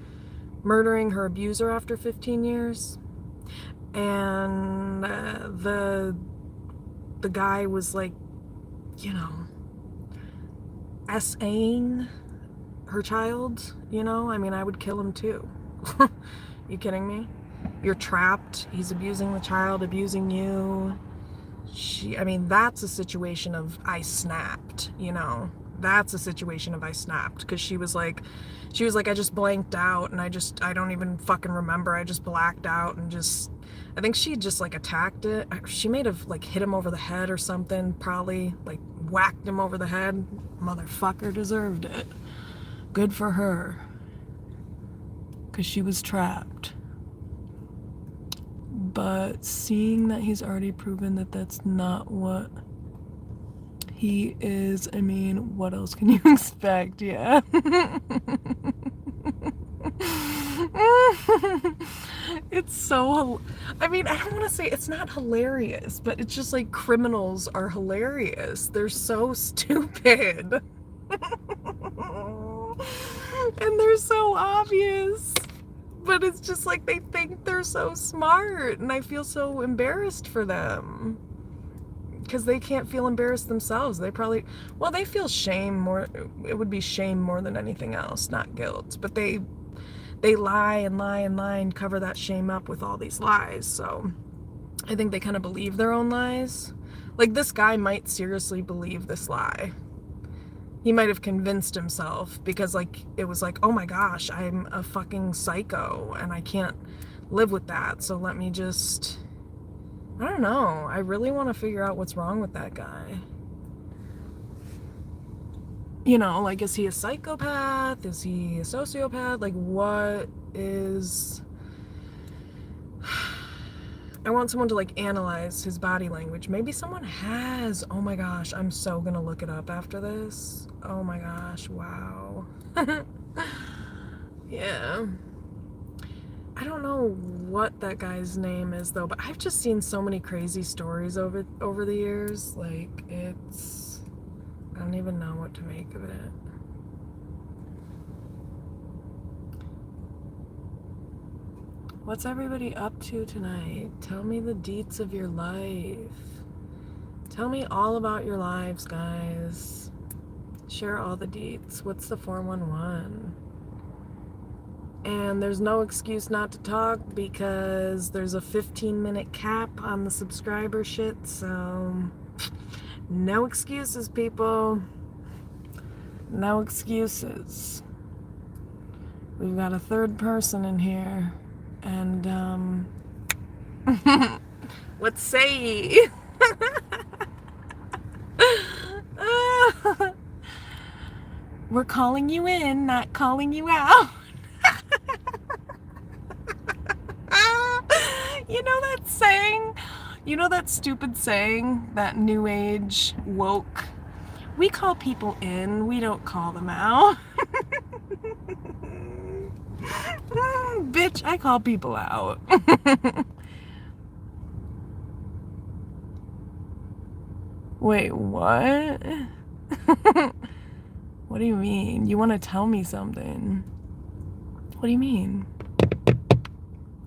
murdering her abuser after 15 years. And the guy was like, you know, SAing her child, you know? I mean, I would kill him too. You kidding me? You're trapped. He's abusing the child, abusing you. I mean, that's a situation of I snapped, you know? That's a situation of I snapped, because she was like, I just blanked out, and I don't even fucking remember. I just blacked out and just, I think she just like attacked it. She may have like hit him over the head or something, probably like whacked him over the head. Motherfucker deserved it. Good for her. Because she was trapped. But seeing that he's already proven that that's not what he is, I mean, what else can you expect? Yeah. It's so, I mean, I don't want to say it's not hilarious, but it's just like criminals are hilarious. They're so stupid. And they're so obvious. But it's just like they think they're so smart, and I feel so embarrassed for them. Because they can't feel embarrassed themselves. They probably, well, they feel shame more. It would be shame more than anything else, not guilt. But they lie and lie and lie and cover that shame up with all these lies. So I think they kind of believe their own lies. Like, this guy might seriously believe this lie. He might have convinced himself, because like it was like, oh my gosh, I'm a fucking psycho and I can't live with that. So let me just, I don't know. I really want to figure out what's wrong with that guy. You know, like, is he a psychopath? Is he a sociopath? Like, what is... I want someone to like analyze his body language. Maybe someone has. Oh my gosh, I'm so gonna look it up after this. Oh my gosh, wow. Yeah. I don't know what that guy's name is though, but I've just seen so many crazy stories over the years. Like, it's, I don't even know what to make of it. What's everybody up to tonight? Tell me the deets of your life. Tell me all about your lives, guys. Share all the deets. What's the 411? And there's no excuse not to talk, because there's a 15-minute cap on the subscriber shit, so no excuses, people. No excuses. We've got a third person in here. And, what say ye? We're calling you in, not calling you out. You know that saying? You know that stupid saying? That new age woke? We call people in, we don't call them out. Bitch, I call people out. Wait, what? What do you mean? You want to tell me something? What do you mean?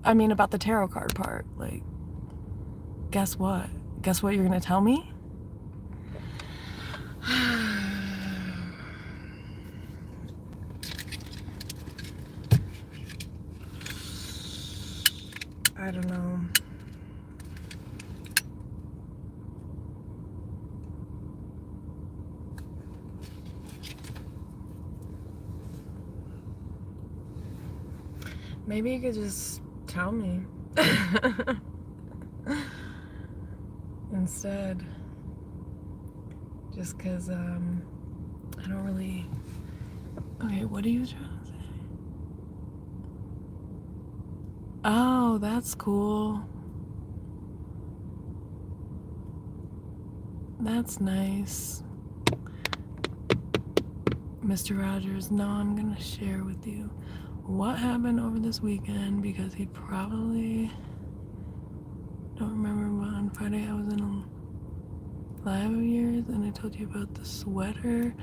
I mean, about the tarot card part. Like, guess what? Guess what you're gonna tell me? I don't know. Maybe you could just tell me instead. Just because I don't really... Okay, what are you trying to say? Oh, that's cool. That's nice. Mr. Rogers, no, I'm gonna share with you what happened over this weekend because he probably don't remember, but on Friday I was in a live of yours and I told you about the sweater.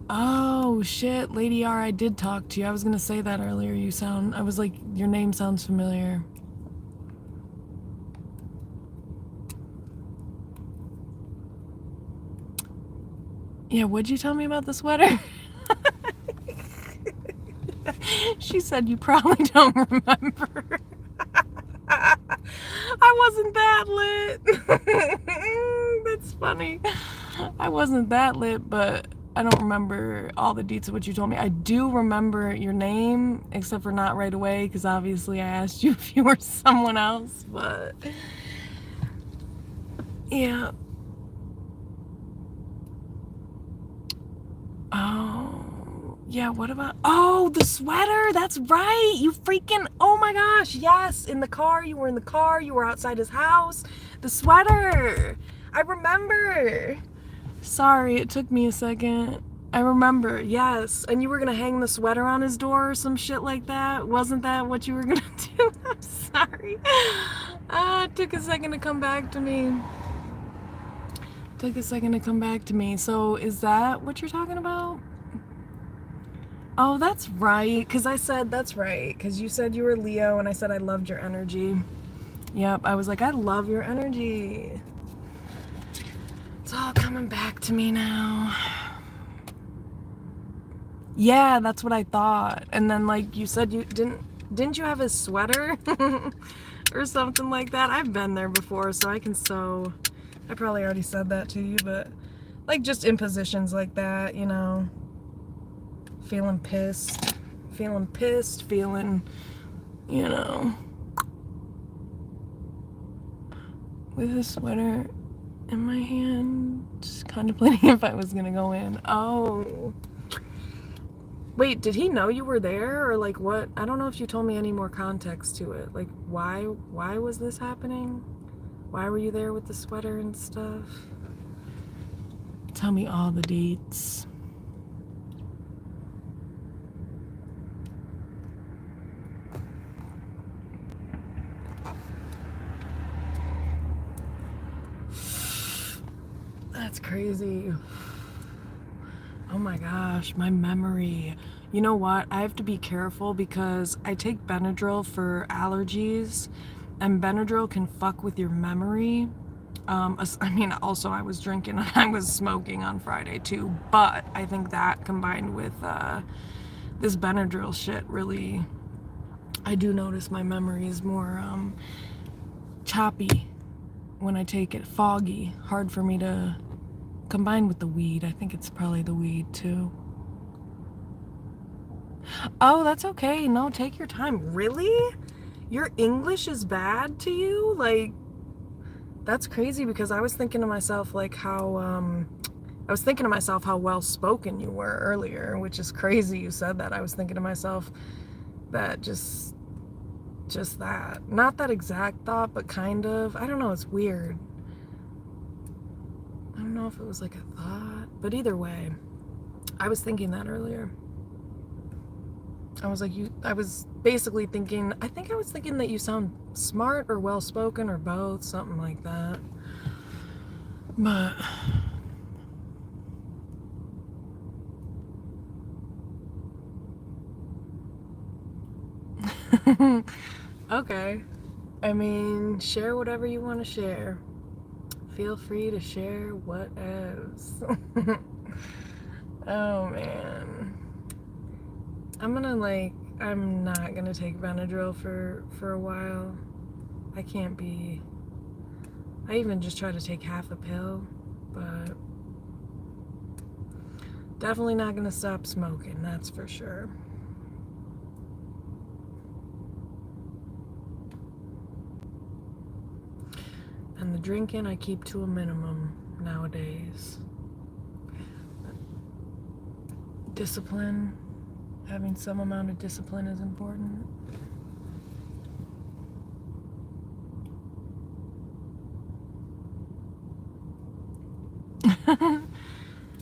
Oh shit, Lady R, I did talk to you. I was gonna say that earlier. I was like, your name sounds familiar. Yeah, what'd you tell me about the sweater? She said you probably don't remember. I wasn't that lit. That's funny. I wasn't that lit, but I don't remember all the deets of what you told me. I do remember your name, except for not right away, because obviously I asked you if you were someone else, but yeah. Oh, yeah, what about... Oh, the sweater! That's right! You freaking... Oh my gosh, yes! In the car, you were in the car, you were outside his house. The sweater! I remember! Sorry, it took me a second. I remember, yes. And you were gonna hang the sweater on his door or some shit like that? Wasn't that what you were gonna do? I'm sorry. It took a second to come back to me. So is that what you're talking about? Oh, that's right. Because I said, that's right. Because you said you were Leo and I said I loved your energy. Yep, I was like, I love your energy. It's all coming back to me now. Yeah, that's what I thought. And then like you said you didn't you have his sweater? Or something like that. I've been there before, so I can sew. I probably already said that to you, but like just in positions like that, you know, feeling pissed, feeling, you know, with a sweater in my hand, just contemplating if I was gonna go in. Oh. Wait, did he know you were there or like what? I don't know if you told me any more context to it. Like why was this happening? Why were you there with the sweater and stuff? Tell me all the deets. That's crazy. Oh my gosh, my memory. You know what? I have to be careful because I take Benadryl for allergies, and Benadryl can fuck with your memory. I mean, also I was drinking and I was smoking on Friday too, but I think that combined with this Benadryl shit really, I do notice my memory is more choppy when I take it, foggy, hard for me to combine with the weed. I think it's probably the weed too. Oh, that's okay. No, take your time. Really? Your English is bad to you? Like, that's crazy because I was thinking to myself like how well spoken you were earlier, which is crazy you said that. I was thinking to myself that just that. Not that exact thought, but kind of. I don't know, it's weird. I don't know if it was like a thought, but either way, I was thinking that earlier. I was basically thinking, I think I was thinking that you sound smart or well-spoken or both, something like that. But okay. I mean, share whatever you want to share. Feel free to share what else. Oh man. I'm not gonna take Benadryl for a while. I can't be. I even just try to take half a pill, but definitely not gonna stop smoking, that's for sure. And the drinking I keep to a minimum nowadays. discipline. Having some amount of discipline is important.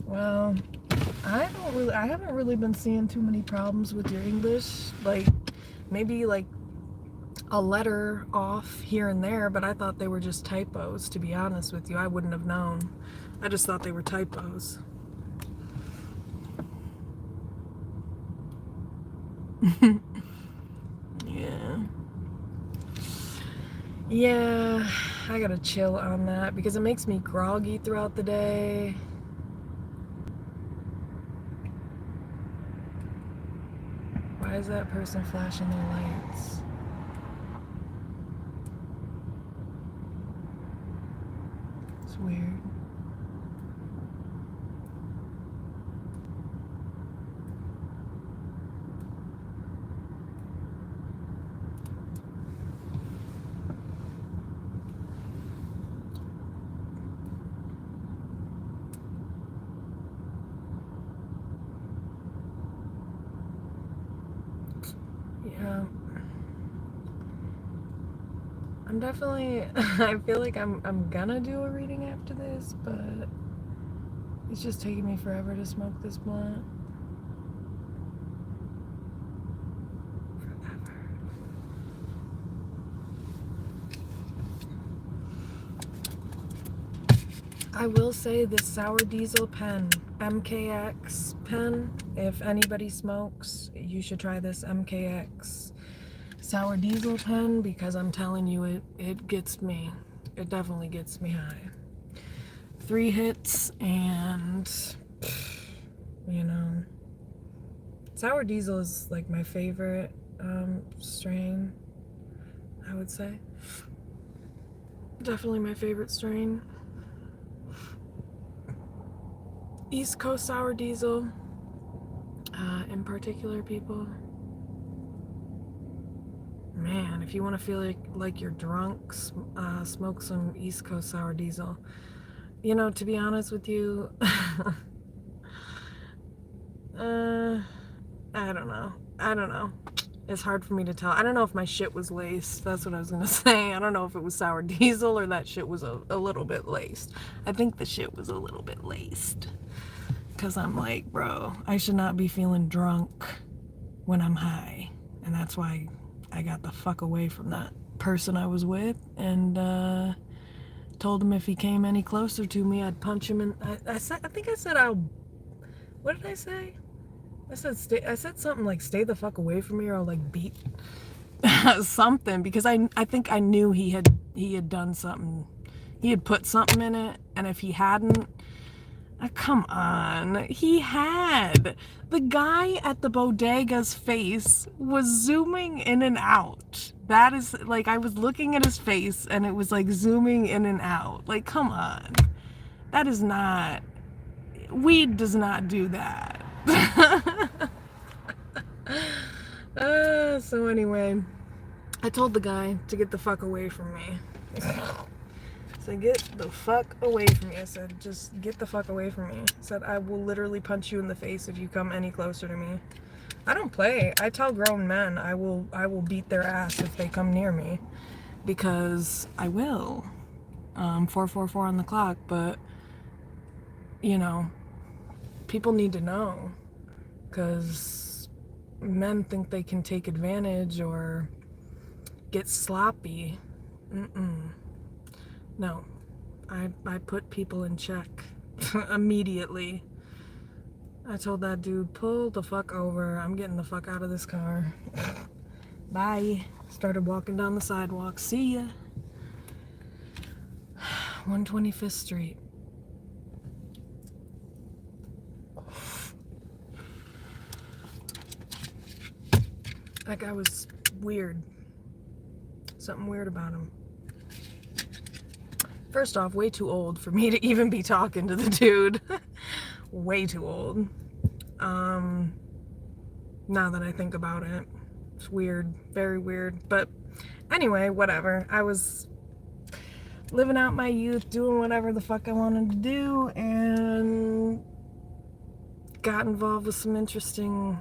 Well, I haven't really been seeing too many problems with your English. Like, maybe like a letter off here and there, but I thought they were just typos, to be honest with you. I wouldn't have known. I just thought they were typos. Yeah, I gotta chill on that because it makes me groggy throughout the day. Why is that person flashing their lights? It's weird. Yeah. I'm definitely, I feel like I'm gonna do a reading after this, but it's just taking me forever to smoke this blunt. Forever. I will say this Sour Diesel pen, MKX pen, if anybody smokes, you should try this MKX Sour Diesel pen because I'm telling you, it gets me. It definitely gets me high. 3 hits and, you know, Sour Diesel is like my favorite strain, I would say. Definitely my favorite strain. East Coast Sour Diesel, in particular, people. Man, if you want to feel like you're drunk, smoke some East Coast Sour Diesel. You know, to be honest with you, I don't know. It's hard for me to tell. I don't know if my shit was laced. That's what I was gonna say. I don't know if it was Sour Diesel or that shit was a little bit laced. I think the shit was a little bit laced. Because I'm like, bro, I should not be feeling drunk when I'm high. And that's why I got the fuck away from that person I was with and told him if he came any closer to me, I'd punch him in. I think I said what did I say? I said something like stay the fuck away from me or I'll like beat something because I think I knew he had done something. He had put something in it, and if he hadn't, come on. He had. The guy at the bodega's face was zooming in and out. That is, like, I was looking at his face and it was, like, zooming in and out. Like, come on. That is not... Weed does not do that. So anyway, I told the guy to get the fuck away from me. So get the fuck away from me. I said, just get the fuck away from me. I said, I will literally punch you in the face if you come any closer to me. I don't play. I tell grown men I will beat their ass if they come near me. Because I will. 444 on the clock, but you know, people need to know. Because men think they can take advantage or get sloppy. No, I put people in check immediately. I told that dude, pull the fuck over. I'm getting the fuck out of this car. Bye. Started walking down the sidewalk. See ya. 125th Street. That guy was weird. Something weird about him. First off, way too old for me to even be talking to the dude. Way too old. Now that I think about it, it's weird, very weird. But anyway, whatever. I was living out my youth, doing whatever the fuck I wanted to do, and got involved with some interesting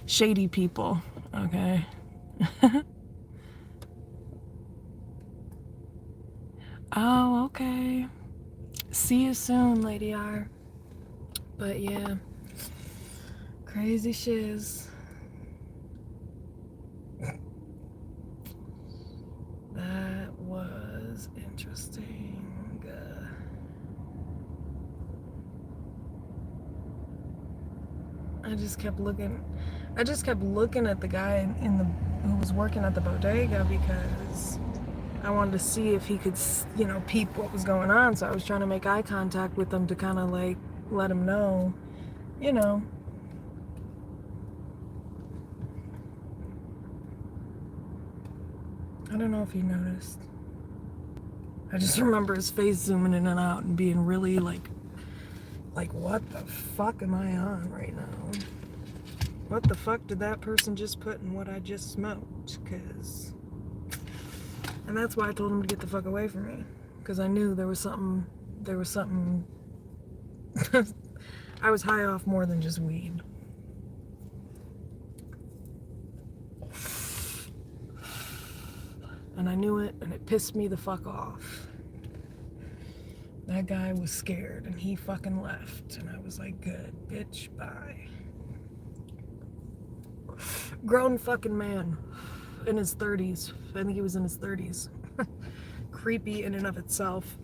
shady people, okay? Oh, okay. See you soon, Lady R. But yeah, crazy shiz. That was interesting. I just kept looking at the guy who was working at the bodega because I wanted to see if he could, peep what was going on. So I was trying to make eye contact with him to kind of like let him know, I don't know if he noticed. I just remember his face zooming in and out and being really like what the fuck am I on right now? What the fuck did that person just put in what I just smoked? And that's why I told him to get the fuck away from me. Because I knew there was something I was high off more than just weed. And I knew it, and it pissed me the fuck off. That guy was scared, and he fucking left. And I was like, good, bitch, bye. Grown fucking man. In his 30s. I think he was in his 30s. Creepy in and of itself.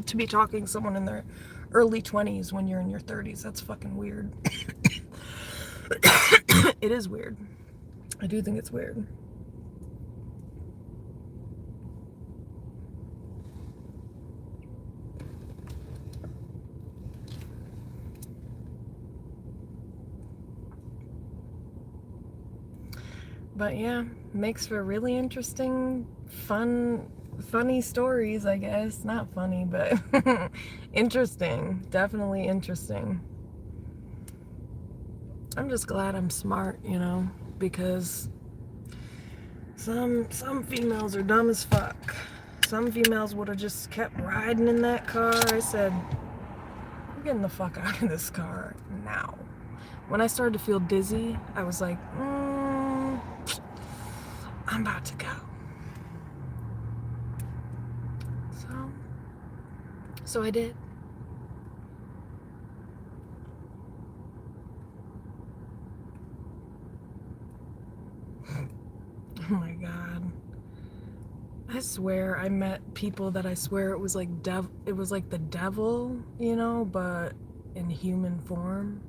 To be talking to someone in their early 20s when you're in your 30s. That's fucking weird. It is weird. I do think it's weird. But yeah, makes for really interesting, funny stories, I guess. Not funny, but interesting. Definitely interesting. I'm just glad I'm smart, because some females are dumb as fuck. Some females would have just kept riding in that car. I said, I'm getting the fuck out of this car now. When I started to feel dizzy, I was like, I'm about to go. So I did. Oh my God. I swear I met people that I swear it was like the devil, but in human form.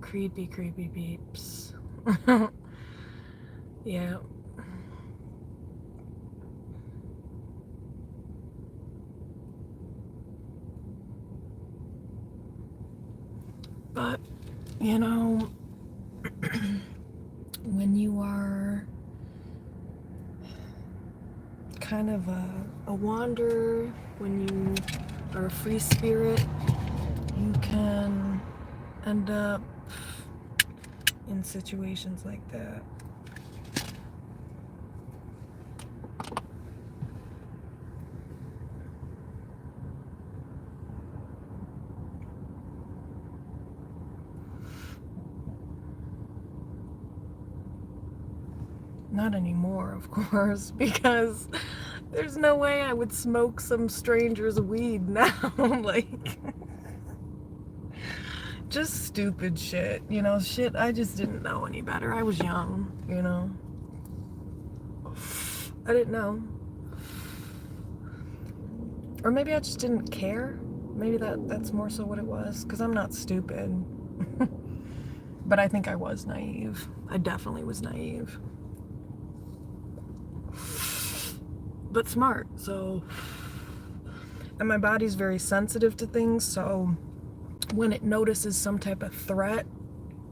Creepy peeps. Yeah. But, when you are kind of a wanderer, when you are a free spirit, you can end up in situations like that. Not anymore, of course, because there's no way I would smoke some stranger's weed now. Like, just stupid shit, shit I just didn't know any better. I was young, I didn't know. Or maybe I just didn't care. Maybe that's more so what it was, because I'm not stupid. But I think I was naive. I definitely was naive. But smart, so. And my body's very sensitive to things, so when it notices some type of threat,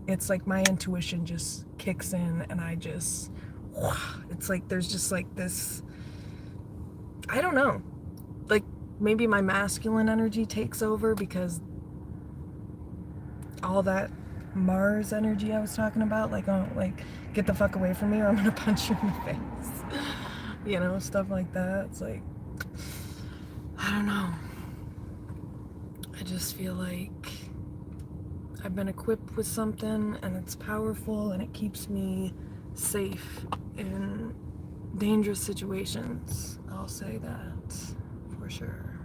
it's like my intuition just kicks in, and it's like there's just like this, I don't know, like maybe my masculine energy takes over because all that Mars energy I was talking about, like, oh, like, get the fuck away from me or I'm gonna punch you in the face. You know, stuff like that. It's like, I don't know. I just feel like I've been equipped with something and it's powerful and it keeps me safe in dangerous situations. I'll say that for sure.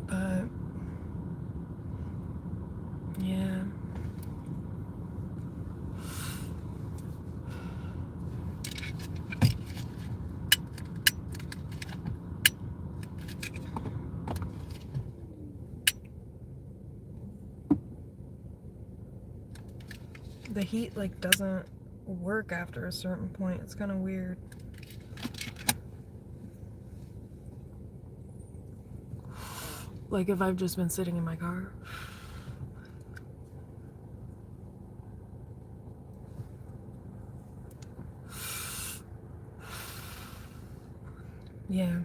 But yeah. The heat like doesn't work after a certain point. It's kind of weird. Like if I've just been sitting in my car. Yeah.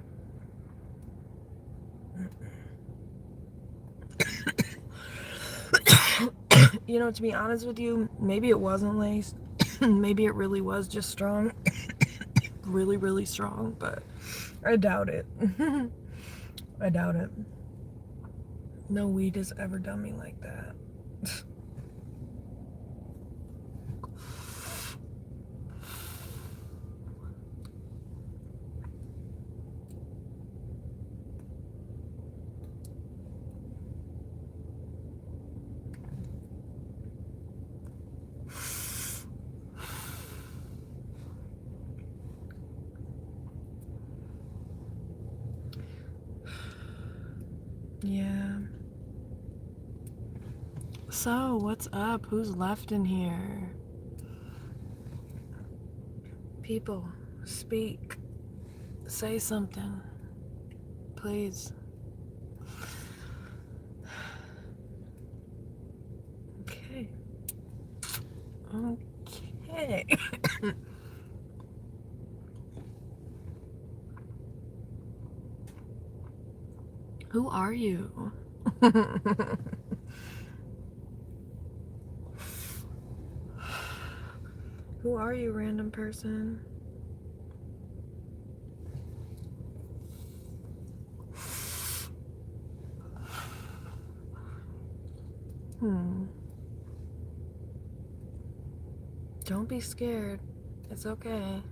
You know, to be honest with you, maybe it wasn't laced. Maybe it really was just strong. Really, really strong, but I doubt it. I doubt it. No weed has ever done me like that. Yeah. So, what's up? Who's left in here? People, speak. Say something. Please. Okay. Okay. Who are you? Who are you, random person? Don't be scared. It's okay.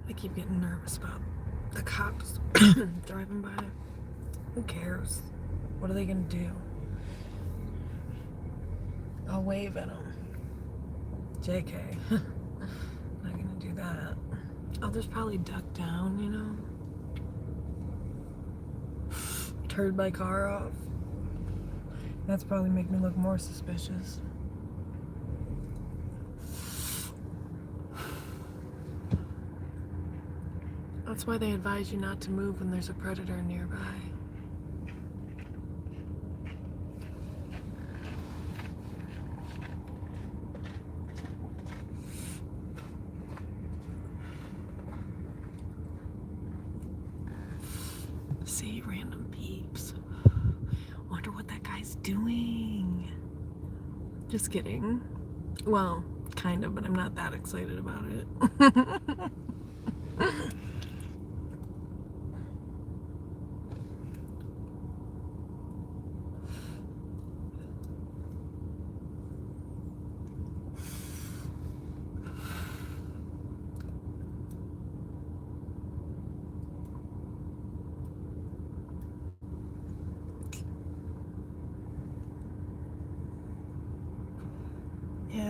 I keep getting nervous about the cops driving by. Who cares? What are they gonna do? I'll wave at them. JK. Not gonna do that. I'll just probably duck down, you know? Turn my car off. That's probably make me look more suspicious. That's why they advise you not to move when there's a predator nearby. See, random peeps. Wonder what that guy's doing. Just kidding. Well, kind of, but I'm not that excited about it.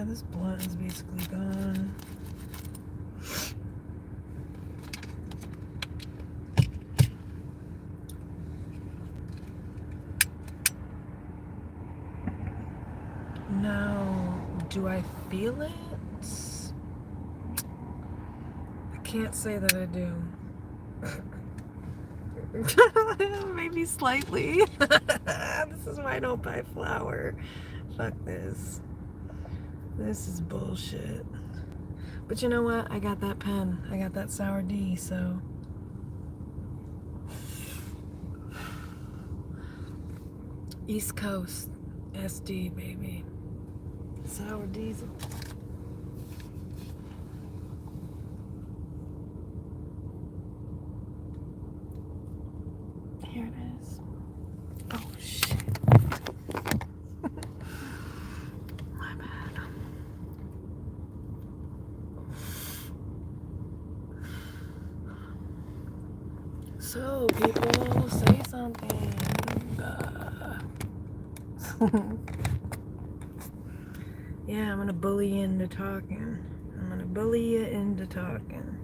yeah, this blunt is basically gone. Now, do I feel it? I can't say that I do. Maybe slightly. This is why I don't buy flour. Fuck this. This is bullshit. But you know what? I got that pen. I got that Sour D, so. East Coast. SD, baby. Sour diesel. Here it is. Oh, shit. My bad. So, people, say something. Yeah, I'm gonna bully you into talking. I'm gonna bully you into talking.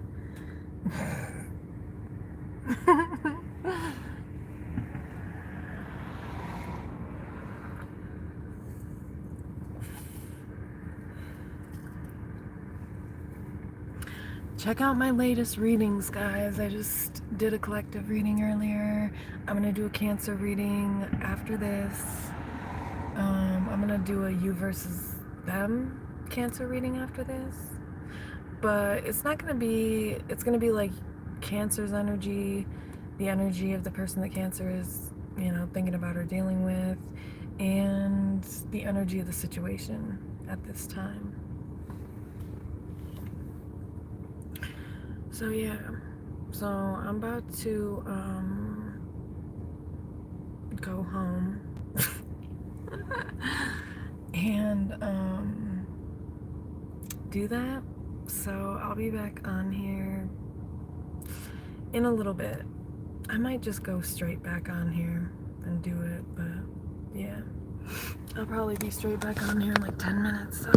Check out my latest readings, guys. I just did a collective reading earlier. I'm gonna do a Cancer reading after this. I'm gonna do a you versus them Cancer reading after this. But it's not gonna be, it's gonna be like Cancer's energy, the energy of the person that Cancer is, you know, thinking about or dealing with, and the energy of the situation at this time. So yeah, so I'm about to go home and do that. So I'll be back on here in a little bit. I might just go straight back on here and do it, but yeah, I'll probably be straight back on here in like 10 minutes. So